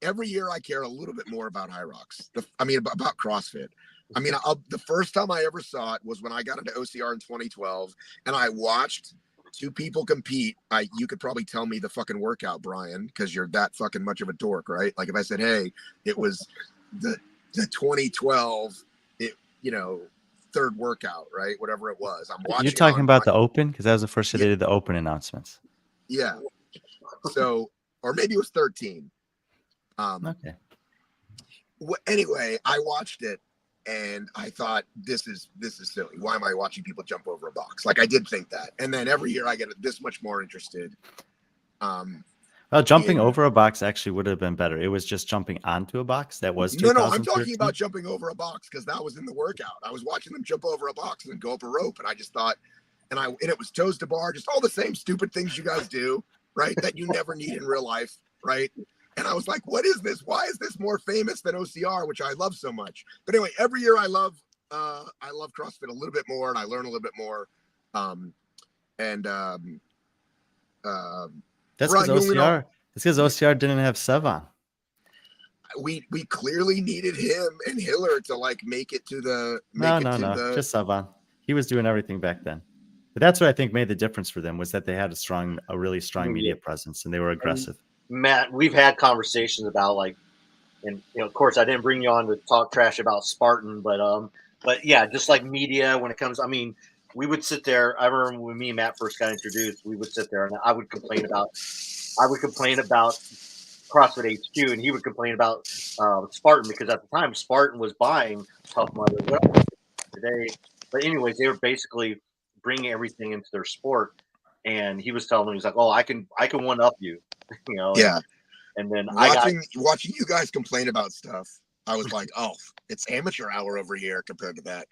Every year I care a little bit more about High Rocks. About CrossFit. The first time I ever saw it was when I got into OCR in 2012, and I watched two people compete. You could probably tell me the fucking workout, Brian, because you're that fucking much of a dork, right? Like if I said, hey, it was the 2012, third workout, right? Whatever it was. I'm watching. You're talking about the Open, because that was the first year they did the Open announcements. Yeah. So, or maybe it was 13. Okay. Anyway, I watched it and I thought, this is silly. Why am I watching people jump over a box? Like I did think that. And then every year I get this much more interested. Well, jumping over a box actually would have been better. It was just jumping onto a box. That was no. I'm talking about jumping over a box because that was in the workout. I was watching them jump over a box and then go up a rope, and I just thought, and it was toes to bar, just all the same stupid things you guys do, right? That you never need in real life, right? And I was like, what is this? Why is this more famous than OCR, which I love so much? But anyway, every year I love CrossFit a little bit more, and I learn a little bit more. That's because OCR. That's because OCR didn't have Sevan. We clearly needed him and Hiller to like make it to the. No, just Sevan. He was doing everything back then. But that's what I think made the difference for them, was that they had a really strong media presence, and they were aggressive. Matt, we've had conversations about and of course I didn't bring you on to talk trash about Spartan, but yeah, just like media when it comes. We would sit there. I remember when me and Matt first got introduced, we would sit there and I would complain about CrossFit HQ, and he would complain about Spartan, because at the time Spartan was buying Tough Mudder today. But anyways, they were basically bringing everything into their sport, and he was telling me, he's like, "Oh, I can one up you," Yeah. And then watching you guys complain about stuff, I was like, "Oh, it's amateur hour over here compared to that."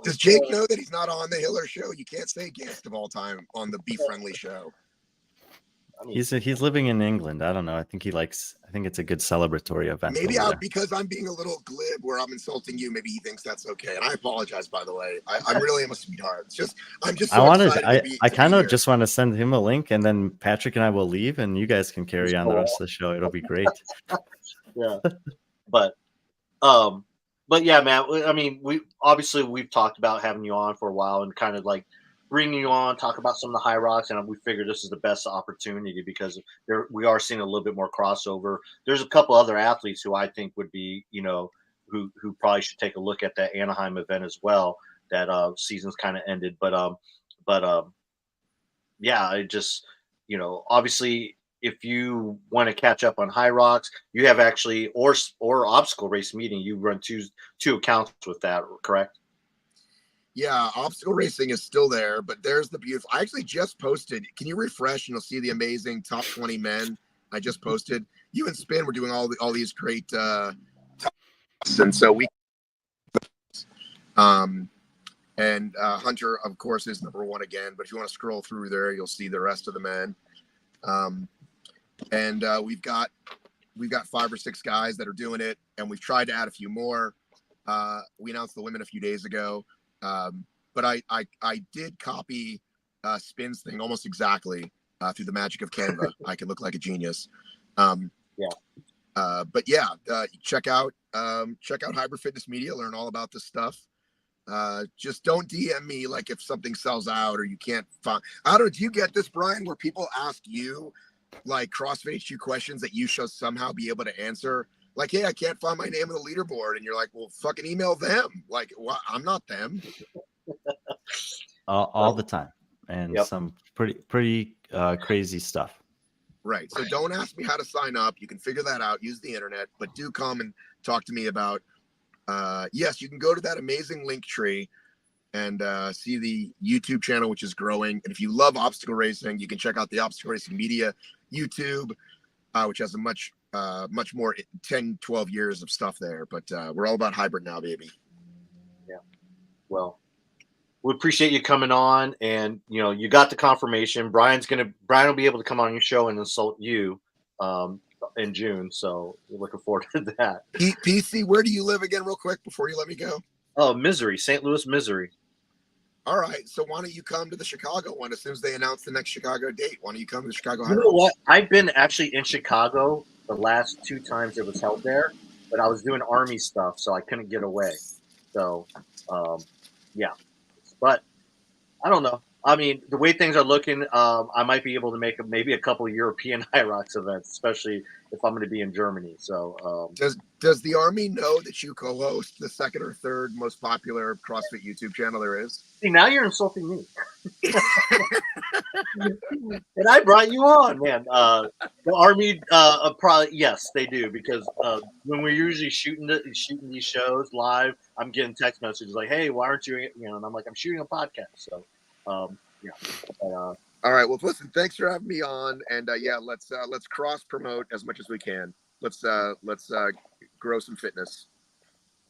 Does Jake know that he's not on the Hiller show? You can't say guest of all time on the B.Friendly show. He's living in England. I don't know. I think it's a good celebratory event. Maybe because I'm being a little glib where I'm insulting you, maybe he thinks that's okay. And I apologize, by the way. I really am a sweetheart. I'm just so excited. I kind of just want to send him a link, and then Patrick and I will leave, and you guys can carry on the rest of the show. It'll be great. Yeah. But yeah, Matt, we've talked about having you on for a while and kind of like bringing you on, talk about some of the High Rocks, and we figured this is the best opportunity because we are seeing a little bit more crossover. There's a couple other athletes who I think would be, who probably should take a look at that Anaheim event as well. That season's kind of ended, but yeah, I just, obviously if you want to catch up on High Rocks, you have actually or obstacle race meeting. You run two accounts with that, correct? Yeah, obstacle racing is still there, but there's the beautiful. I actually just posted. Can you refresh and you'll see the amazing top 20 men I just posted? You and Spin were doing all these great and so we and Hunter, of course, is number one again. But if you want to scroll through there, you'll see the rest of the men. And we've got 5 or 6 guys that are doing it, and we've tried to add a few more. We announced the women a few days ago. But I did copy Spin's thing almost exactly through the magic of Canva. I can look like a genius. But yeah, check out Hybrid Fitness Media. Learn all about this stuff. Just don't DM me like if something sells out or you can't find. I don't know. Do you get this, Brian? Where people ask you like CrossFit HQ questions that you should somehow be able to answer? Like, hey, I can't find my name on the leaderboard. And you're like, well, fucking email them. Like, well, I'm not them. All the time. And Yep. some pretty crazy stuff. Right. So don't ask me how to sign up. You can figure that out. Use the internet. But do come and talk to me about, yes, you can go to that amazing link tree and see the YouTube channel, which is growing. And if you love obstacle racing, you can check out the Obstacle Racing Media YouTube, which has a much more 10, 12 years of stuff there. But we're all about hybrid now, baby. Yeah. Well, we appreciate you coming on, and you got the confirmation. Brian will be able to come on your show and insult you in June. So we're looking forward to that. PC, where do you live again, real quick, before you let me go? Oh, Missouri, St. Louis, Missouri. All right. So why don't you come to the Chicago one as soon as they announce the next Chicago date? Why don't you come to the Chicago? You know what? I've been actually in Chicago the last 2 times it was held there, but I was doing Army stuff, so I couldn't get away. So, yeah. But I don't know. I mean, the way things are looking, I might be able to make maybe a couple of European High Rocks events, especially if I'm going to be in Germany. So, does the Army know that you co-host the 2nd or 3rd most popular CrossFit YouTube channel there is? see, now you're insulting me. And I brought you on, man. The Army, probably yes, they do, because when we're usually shooting these shows live, I'm getting text messages like, "Hey, why aren't you?" And I'm like, "I'm shooting a podcast." So, yeah. But, all right. Well, listen. Thanks for having me on, and yeah, let's cross promote as much as we can. Let's grow some fitness.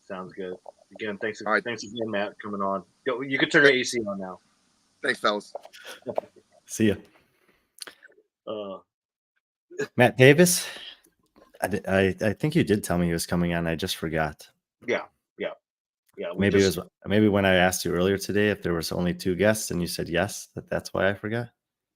Sounds good. Again, thanks. All right. Thanks again, Matt, coming on. You can turn your AC on now. Thanks, fellas. See ya. Matt Davis. I think you did tell me he was coming on. I just forgot. Yeah. Maybe when I asked you earlier today if there was only 2 guests and you said yes, that's why I forgot.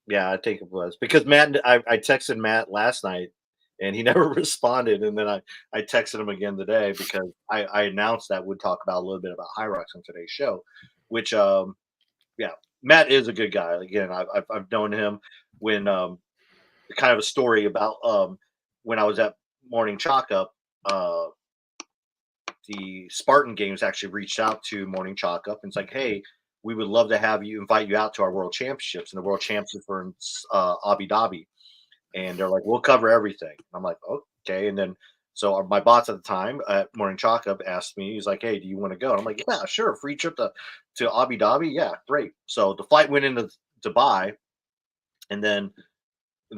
Yeah, I think it was because Matt. I texted Matt last night and he never responded, and then I texted him again today because I announced that we'd talk about a little bit about High Rocks on today's show, which yeah, Matt is a good guy. Again, I've known him when kind of a story about when I was at Morning Chalk Up. The Spartan Games actually reached out to Morning Chalk Up and it's like, hey, we would love to invite you out to our World Championships, and the World Championships were in Abu Dhabi, and they're like, we'll cover everything. I'm like, okay, and then so my boss at the time at Morning Chalk Up asked me, he's like, hey, do you want to go? And I'm like, yeah, sure, free trip to Abu Dhabi, yeah, great. So the flight went into Dubai, and then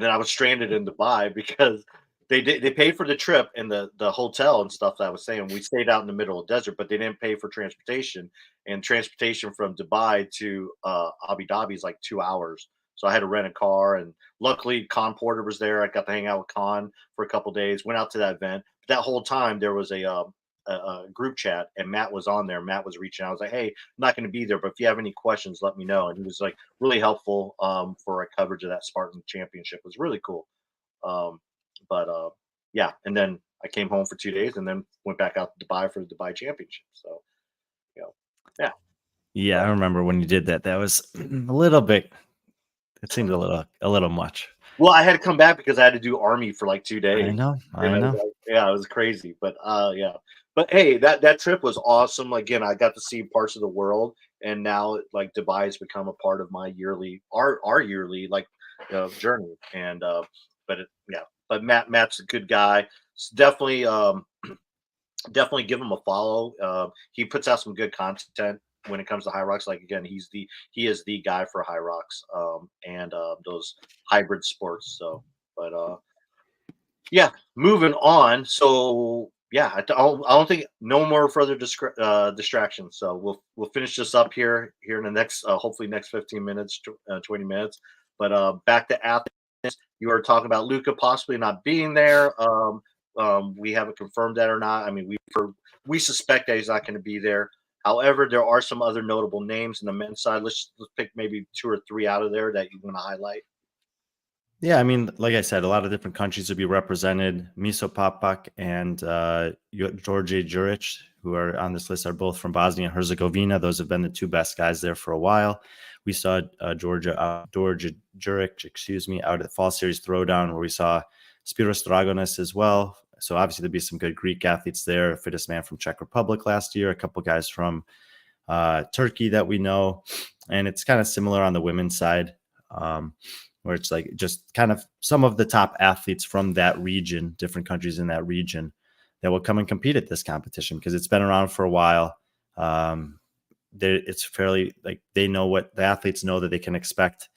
I was stranded in Dubai because they paid for the trip and the hotel and stuff that I was saying. We stayed out in the middle of the desert, but they didn't pay for transportation. And transportation from Dubai to Abu Dhabi is like 2 hours. So I had to rent a car, and luckily Con Porter was there. I got to hang out with Con for a couple of days. Went out to that event. But that whole time there was a group chat, and Matt was on there. Matt was reaching out. I was like, hey, I'm not going to be there, but if you have any questions, let me know. And he was like really helpful for our coverage of that Spartan Championship. It was really cool. Yeah, and then I came home for 2 days and then went back out to Dubai for the Dubai Championship. So, yeah. Yeah, I remember when you did that. That was a little bit. It seemed a little much. Well, I had to come back because I had to do Army for like 2 days. I know. Yeah, it was crazy, but yeah. But hey, that trip was awesome. Again, I got to see parts of the world, and now like Dubai has become a part of my our yearly like journey. And but Matt's a good guy. It's definitely definitely give him a follow. He puts out some good content when it comes to high rocks. Like again, he is the guy for high rocks and those hybrid sports. So, but yeah, moving on. So yeah, I don't think no more further distractions. So we'll finish this up here in the next hopefully next 15 minutes, 20 minutes. But back to Athens. You were talking about Luca possibly not being there. We haven't confirmed that or not. I mean, we suspect that he's not going to be there. However, there are some other notable names in the men's side. Let's pick maybe 2 or 3 out of there that you want to highlight. Yeah, I mean, like I said, a lot of different countries will be represented. Miso Papak and George Juric, who are on this list, are both from Bosnia and Herzegovina. Those have been the 2 best guys there for a while. We saw George Juric, out at Fall Series Throwdown, where we saw Spiros Dragonis as well. So obviously there'll be some good Greek athletes there. Fittest man from Czech Republic last year, a couple guys from Turkey that we know. And it's kind of similar on the women's side, where it's like just kind of some of the top athletes from that region, different countries in that region, that will come and compete at this competition because it's been around for a while. It's fairly like they know what the athletes know that they can expect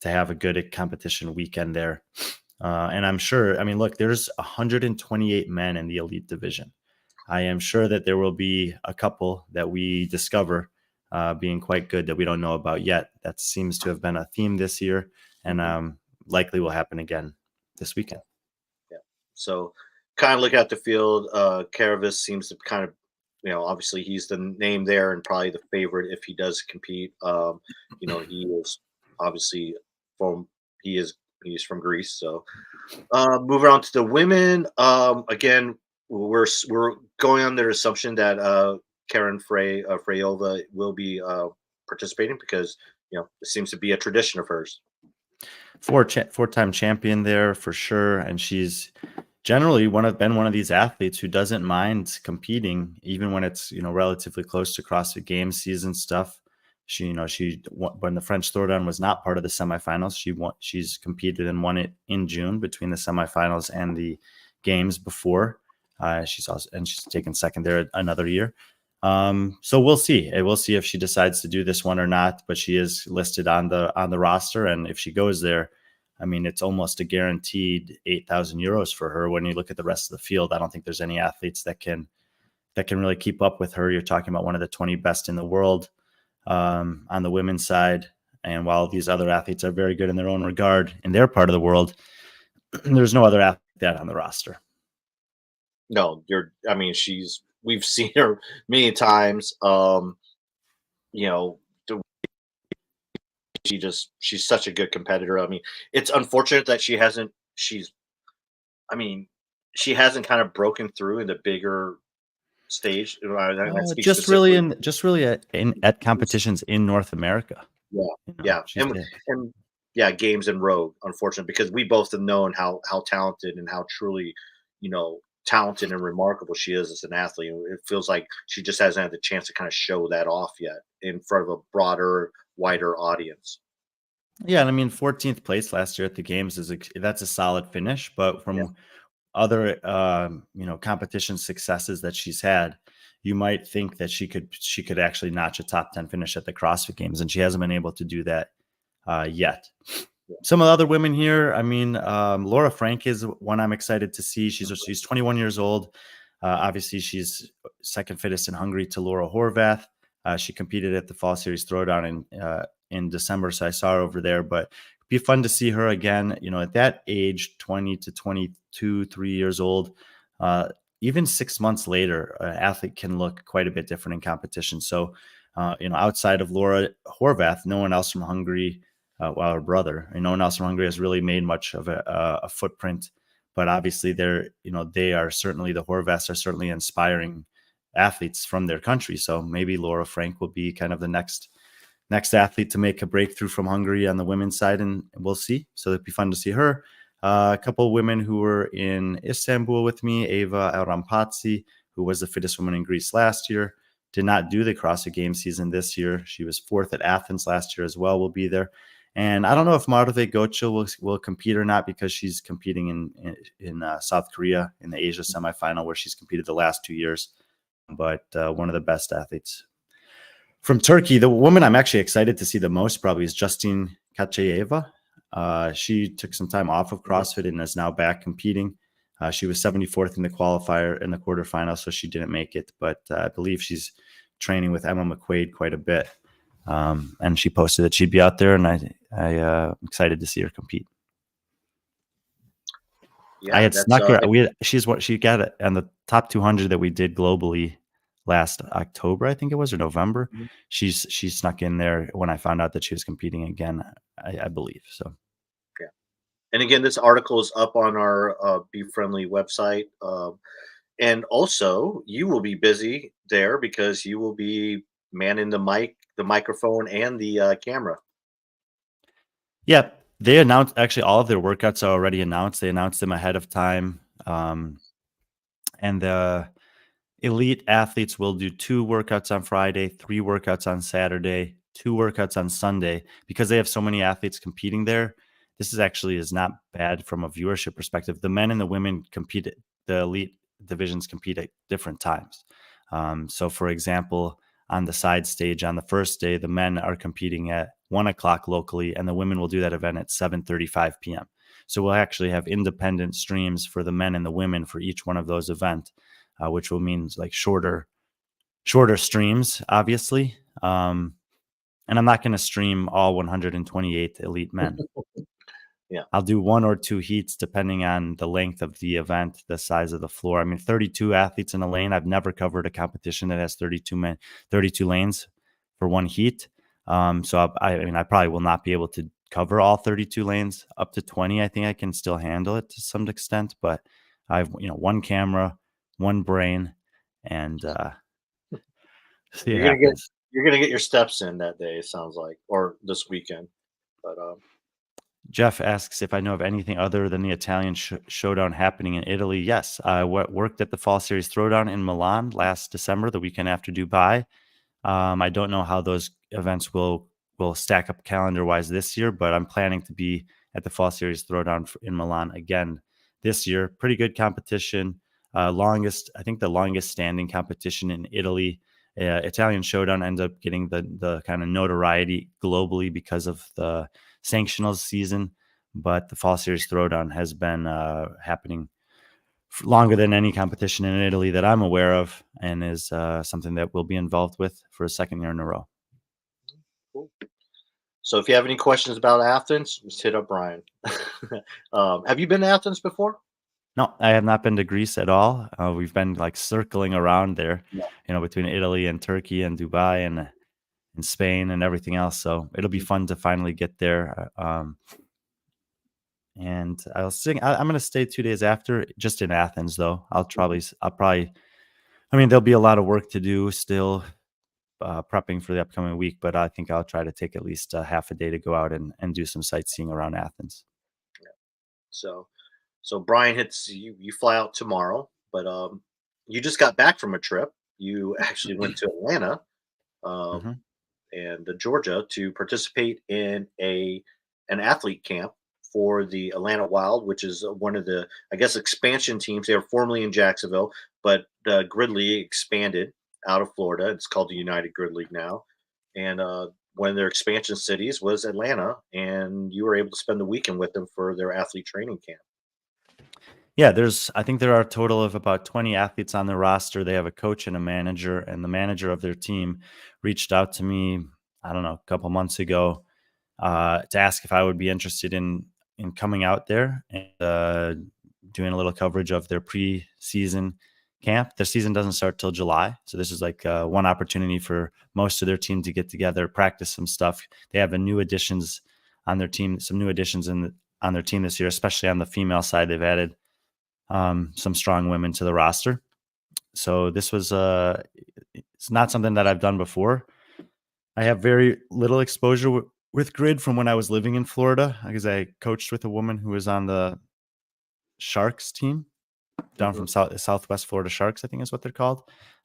to have a good competition weekend there. And I'm sure, I mean, look, there's 128 men in the elite division. I am sure that there will be a couple that we discover being quite good that we don't know about yet. That seems to have been a theme this year, and likely will happen again this weekend. Yeah. So kind of looking at the field, Karavis seems to kind of, obviously he's the name there and probably the favorite if he does compete. He is obviously he's from Greece. So moving on to the women, again, we're going on their assumption that Karen Freyova will be participating because it seems to be a tradition of hers. 4-time champion there for sure, and she's generally been one of these athletes who doesn't mind competing even when it's relatively close to CrossFit Games season stuff. She when the French Throwdown was not part of the semifinals, she's competed and won it in June between the semifinals and the games before. She's taken second there another year. So we'll see. We'll see if she decides to do this one or not, but she is listed on the roster. And if she goes there, I mean, it's almost a guaranteed 8,000 euros for her. When you look at the rest of the field, I don't think there's any athletes that can really keep up with her. You're talking about one of the 20 best in the world on the women's side. And while these other athletes are very good in their own regard in their part of the world, there's no other athlete like that on the roster. No, we've seen her many times. She's such a good competitor. I mean, it's unfortunate that she hasn't kind of broken through in the bigger stage. Just really at competitions in North America. Yeah. And games in Rogue, unfortunately, because we both have known how talented and how truly, talented and remarkable she is as an athlete. It feels like she just hasn't had the chance to kind of show that off yet in front of a broader, wider audience. Yeah, and I mean, 14th place last year at the games that's a solid finish, but from other competition successes that she's had, you might think that she could actually notch a top 10 finish at the CrossFit Games, and she hasn't been able to do that yet. Some of the other women here, I mean, Laura Frank is one I'm excited to see. She's 21 years old. Obviously, she's second fittest in Hungary to Laura Horvath. She competed at the Fall Series Throwdown in December, so I saw her over there. But it'd be fun to see her again. At that age, 20 to 22, 3 years old, even 6 months later, an athlete can look quite a bit different in competition. So, outside of Laura Horvath, no one else from Hungary. Her brother, no one else from Hungary has really made much of a footprint, but obviously they are certainly, the Horvaths are certainly inspiring athletes from their country. So maybe Laura Frank will be kind of the next athlete to make a breakthrough from Hungary on the women's side, and we'll see. So it'd be fun to see her. A couple of women who were in Istanbul with me, Eva Arampatsi, who was the fittest woman in Greece last year, did not do the CrossFit Games season this year. She was 4th at Athens last year as well, will be there. And I don't know if Marve Gocha will compete or not, because she's competing in South Korea in the Asia semifinal, where she's competed the last 2 years. But one of the best athletes. From Turkey, the woman I'm actually excited to see the most probably is Justine Kachayeva. She took some time off of CrossFit and is now back competing. She was 74th in the qualifier in the quarterfinal, so she didn't make it. But I believe she's training with Emma McQuaid quite a bit. And she posted that she'd be out there, and I'm excited to see her compete. Yeah, I had that's snuck her. She got it on the top 200 that we did globally last October, I think it was, or November. Mhm. She snuck in there when I found out that she was competing again, I believe. So and again, this article is up on our B.Friendly website. And also, you will be busy there because you will be manning the microphone, and the camera. yeah, they announced, actually all of their workouts are already announced. They announced them ahead of time. And the elite athletes will do 2 workouts on Friday, 3 workouts on Saturday, 2 workouts on Sunday, because they have so many athletes competing there. This is not bad from a viewership perspective. The men and the women the elite divisions compete at different times. So for example, on the side stage on the first day, the men are competing at 1:00 locally, and the women will do that event at 7:35 p.m. So we'll actually have independent streams for the men and the women for each one of those events, which will mean like shorter streams, obviously. And I'm not going to stream all 128 elite men. Yeah. I'll do 1 or 2 heats depending on the length of the event, the size of the floor. I mean, 32 athletes in a lane. I've never covered a competition that has 32 lanes for 1 heat. So I probably will not be able to cover all 32 lanes. Up to 20, I think I can still handle it to some extent, but I've 1 camera, 1 brain, and see You're what gonna get happens. you're gonna get your steps in that day. It sounds like, or this weekend. But Jeff asks if I know of anything other than the Italian showdown happening in Italy. Yes, I worked at the Fall Series Throwdown in Milan last December, the weekend after Dubai. I don't know how those events will stack up calendar-wise this year, but I'm planning to be at the Fall Series Throwdown in Milan again this year. Pretty good competition. I think the longest standing competition in Italy. Italian Showdown ends up getting the kind of notoriety globally because of the sanctionals season, but the Fall Series Throwdown has been happening longer than any competition in Italy that I'm aware of, and is something that we'll be involved with for a 2nd year in a row. cool. So if you have any questions about Athens, just hit up Brian. Have you been to Athens before? No, I have not been to Greece at all. We've been like circling around there, Yeah. between Italy and Turkey and Dubai and Spain and everything else. So it'll be fun to finally get there. And I'm going to stay 2 days after, just in Athens, though. I'll probably, I mean, there'll be a lot of work to do still, prepping for the upcoming week, but I think I'll try to take at least half a day to go out and do some sightseeing around Athens. So Brian hits you. You fly out tomorrow, but you just got back from a trip. You actually went to Atlanta, Mhm. and Georgia to participate in an athlete camp for the Atlanta Wild, which is one of the, I guess, expansion teams. They were formerly in Jacksonville, but the Grid League expanded out of Florida. It's called the United Grid League now, and one of their expansion cities was Atlanta, and you were able to spend the weekend with them for their athlete training camp. Yeah, I think there are a total of about 20 athletes on their roster. They have a coach and a manager, and the manager of their team reached out to me, I don't know, a couple months ago, to ask if I would be interested in coming out there and doing a little coverage of their preseason camp. Their season doesn't start till July, so this is like one opportunity for most of their team to get together, practice some stuff. They have some new additions on their team this year, especially on the female side. They've added some strong women to the roster. So this was it's not something that I've done before. I have very little exposure with grid from when I was living in Florida, because I coached with a woman who was on the Sharks team down from Southwest Florida Sharks, I think is what they're called.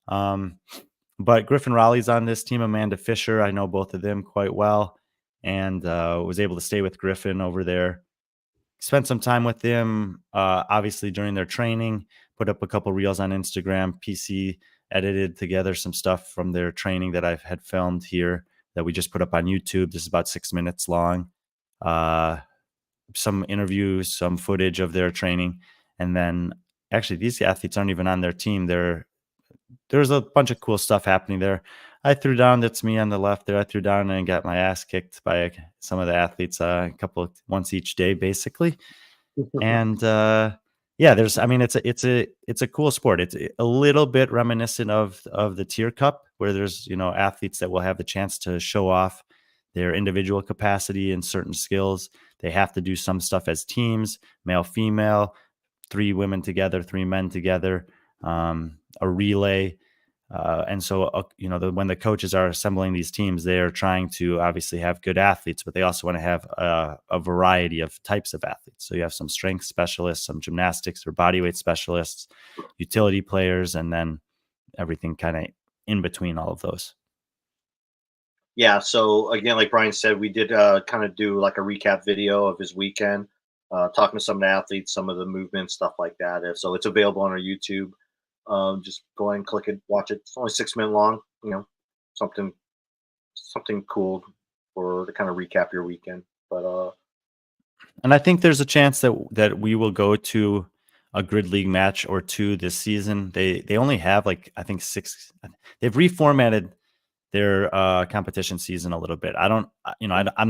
But Griffin Raleigh's on this team, Amanda Fisher. I know both of them quite well. and was able to stay with Griffin over there. Spent some time with them, obviously during their training. Put up a couple reels on Instagram. PC edited together some stuff from their training that I've had filmed here that we just put up on YouTube. This is about 6 minutes long. Some interviews, some footage of their training, and then actually these athletes aren't even on their team. There's a bunch of cool stuff happening there. I threw down. That's me on the left there. I threw down and got my ass kicked by some of the athletes, once each day, basically. And yeah, it's a cool sport. It's a little bit reminiscent of the Tier Cup, where there's athletes that will have the chance to show off their individual capacity and certain skills. They have to do some stuff as teams, male, female, 3 women together, 3 men together, a relay. And so, when the coaches are assembling these teams, they're trying to obviously have good athletes, but they also want to have a variety of types of athletes. So you have some strength specialists, some gymnastics or bodyweight specialists, utility players, and then everything kind of in between all of those. Yeah. So again, like Brian said, we did kind of do like a recap video of his weekend, talking to some of the athletes, some of the movements, stuff like that. And so it's available on our YouTube. Just go ahead and click it, watch it. It's only 6 minutes long. Something cool to kind of recap your weekend. But and I think there's a chance that we will go to a grid league match or 2 this season. They only have I think 6. They've reformatted their competition season a little bit. I'm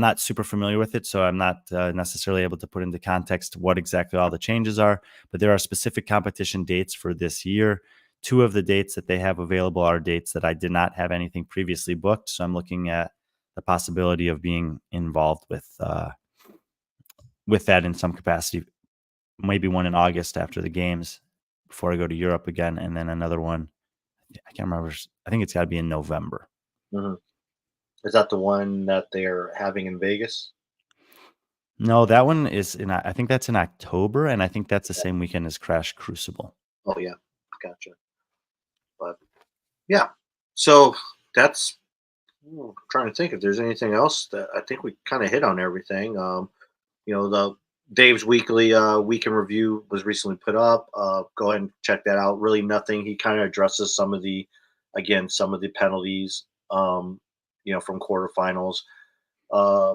not super familiar with it, so I'm not necessarily able to put into context what exactly all the changes are, but there are specific competition dates for this year. 2 of the dates that they have available are dates that I did not have anything previously booked, so I'm looking at the possibility of being involved with that in some capacity. Maybe one in August after the games before I go to Europe again, and then another one, I can't remember, I think it's got to be in November. Is that the one that they're having in Vegas? No, that one is I think that's in October, and I think that's the same weekend as Crash Crucible. Oh yeah, gotcha. But yeah, so that's. I'm trying to think if there's anything else that I think we kind of hit on everything. The Dave's weekly weekend review was recently put up. Go ahead and check that out. Really nothing. He kind of addresses some of the penalties, from quarterfinals. I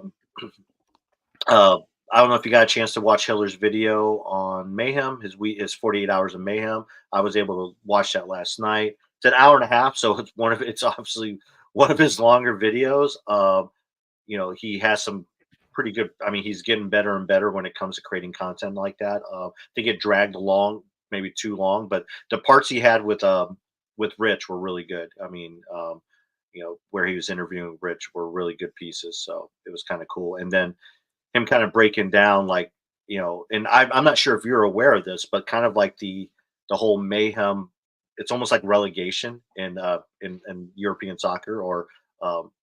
don't know if you got a chance to watch Hiller's video on Mayhem, his 48 hours of Mayhem. I was able to watch that last night. It's an hour and a half, so it's obviously one of his longer videos. He has some pretty good. I mean, he's getting better and better when it comes to creating content like that. They get dragged along, maybe too long, but the parts he had with Rich were really good. I mean, where he was interviewing Rich were really good pieces. So it was kind of cool. And then him kind of breaking down, and I'm not sure if you're aware of this, but kind of like the whole Mayhem. It's almost like relegation in European soccer or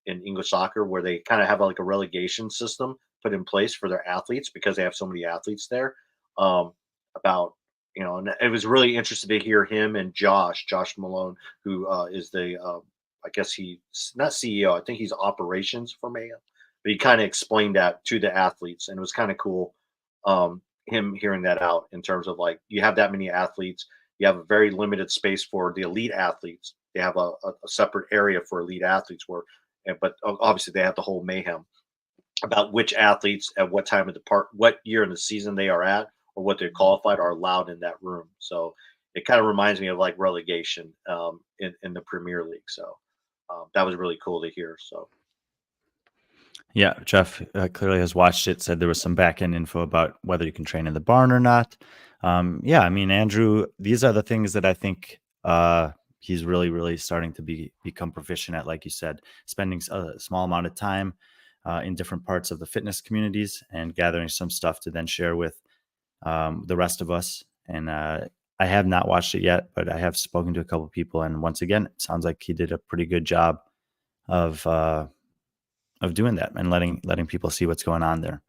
in English soccer, where they kind of have like a relegation system put in place for their athletes because they have so many athletes there. And it was really interesting to hear him and Josh Malone, who is the I guess he's not CEO. I think he's operations for Mayhem, but he kind of explained that to the athletes, and it was kind of cool. Him hearing that out in terms of you have that many athletes. You have a very limited space for the elite athletes. They have a separate area for elite athletes but obviously they have the whole Mayhem about which athletes at what time of what year in the season they are at or what they're qualified are allowed in that room. So it kind of reminds me of relegation in the Premier League. So that was really cool to hear. So. Yeah, Jeff clearly has watched it, said there was some back-end info about whether you can train in the barn or not. Yeah, I mean, Andrew, these are the things that I think he's really, really starting to become proficient at, like you said, spending a small amount of time in different parts of the fitness communities and gathering some stuff to then share with the rest of us. And I have not watched it yet, but I have spoken to a couple of people. And once again, it sounds like he did a pretty good job of doing that and letting people see what's going on there.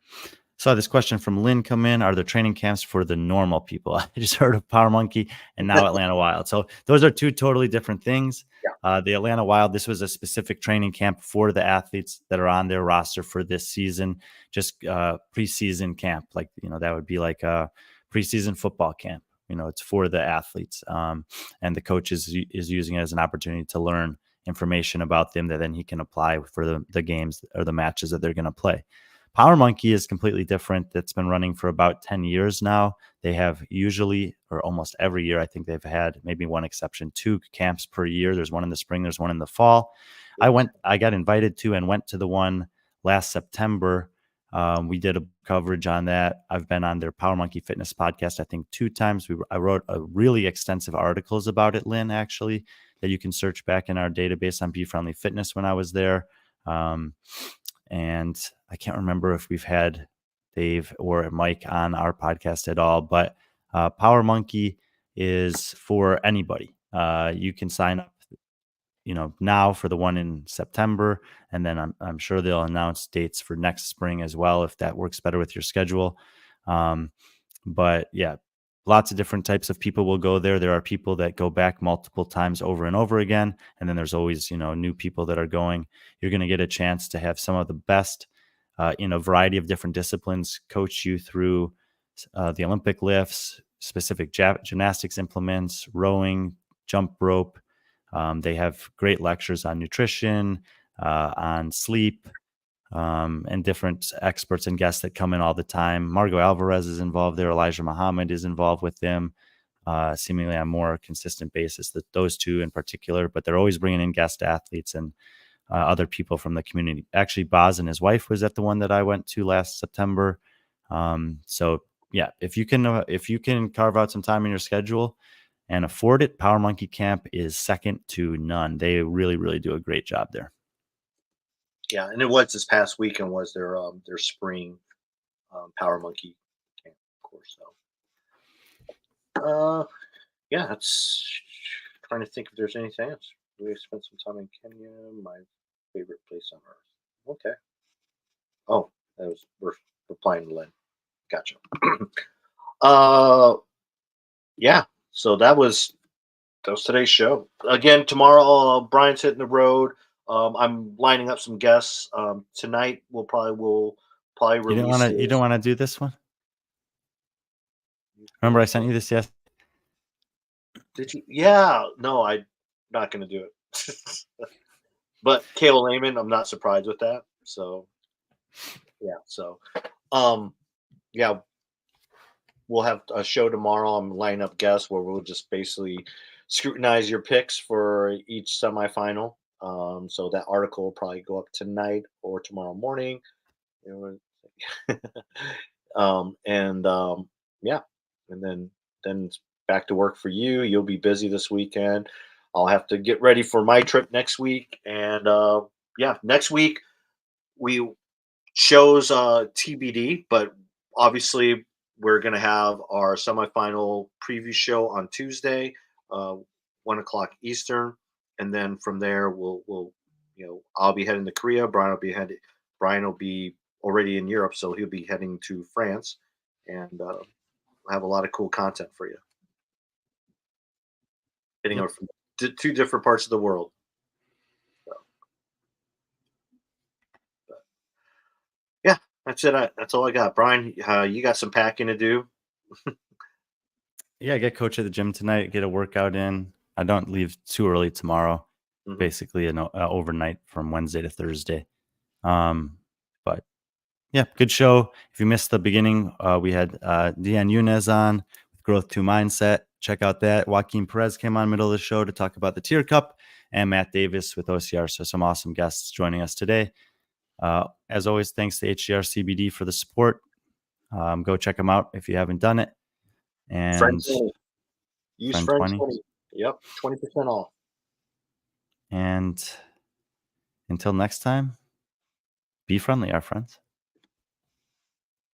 Saw this question from Lynn come in. Are there training camps for the normal people? I just heard of Power Monkey and now Atlanta Wild. So those are two totally different things. The Atlanta Wild, this was a specific training camp for the athletes that are on their roster for this season, just preseason camp. Like, that would be like a preseason football camp. It's for the athletes. And the coach is using it as an opportunity to learn information about them that then he can apply for the games or the matches that they're going to play. Power Monkey is completely different. That's been running for about 10 years now. They have usually, or almost every year, I think they've had maybe one exception, 2 camps per year. There's one in the spring, there's one in the fall. I got invited to and went to the one last September. We did a coverage on that. I've been on their Power Monkey Fitness podcast, I think 2 times. I wrote a really extensive articles about it, Lynn, actually, that you can search back in our database on B.Friendly Fitness when I was there. And I can't remember if we've had Dave or Mike on our podcast at all, but Power Monkey is for anybody. You can sign up, now for the one in September, and then I'm sure they'll announce dates for next spring as well, if that works better with your schedule. But yeah, lots of different types of people will go there. There are people that go back multiple times over and over again. And then there's always, new people that are going. You're going to get a chance to have some of the best in a variety of different disciplines coach you through the Olympic lifts, specific gymnastics implements, rowing, jump rope. They have great lectures on nutrition, on sleep, and different experts and guests that come in all the time. Margot Alvarez is involved there. Elijah Muhammad is involved with them, seemingly on a more consistent basis, those 2 in particular, but they're always bringing in guest athletes and other people from the community. Actually, Boz and his wife was at the one that I went to last September. So yeah, if you can carve out some time in your schedule and afford it, Power Monkey Camp is second to none. They really, really do a great job there. Yeah, and it was this past weekend was their spring Power Monkey camp, of course. So, yeah, that's trying to think if there's anything else. We spent some time in Kenya, my favorite place on earth. Okay. Oh, we're replying to Lynn. Gotcha. Yeah. So that was today's show. Again, tomorrow Brian's hitting the road. I'm lining up some guests. Tonight we'll probably release. You don't want to do this one? Remember I sent you this yesterday? Did you? Yeah. No, I'm not going to do it. But Kayla Lehman, I'm not surprised with that. So, yeah. So, yeah, we'll have a show tomorrow. I'm lining up guests where we'll just basically scrutinize your picks for each semifinal. So that article will probably go up tonight or tomorrow morning. Yeah, and then it's back to work for you. You'll be busy this weekend. I'll have to get ready for my trip next week. And yeah, next week we shows TBD, but obviously we're going to have our semifinal preview show on Tuesday, 1:00 Eastern. And then from there, we'll I'll be heading to Korea. Brian will be already in Europe, so he'll be heading to France, and we'll have a lot of cool content for you. Hitting over from 2 different parts of the world. So, yeah, that's it. That's all I got. Brian, you got some packing to do. Yeah, I get coach at the gym tonight, get a workout in. I don't leave too early tomorrow. Mm-hmm. Basically an overnight from Wednesday to Thursday. But yeah, good show. If you missed the beginning, we had Deanne Yunez on with Growth 2 Mindset. Check out that. Joaquin Perez came on middle of the show to talk about the Tier Cup, and Matt Davis with OCR. So some awesome guests joining us today. As always, thanks to HGR CBD for the support. Go check them out if you haven't done it. And use Friend 20. Yep, 20% off. And until next time, be friendly, our friends.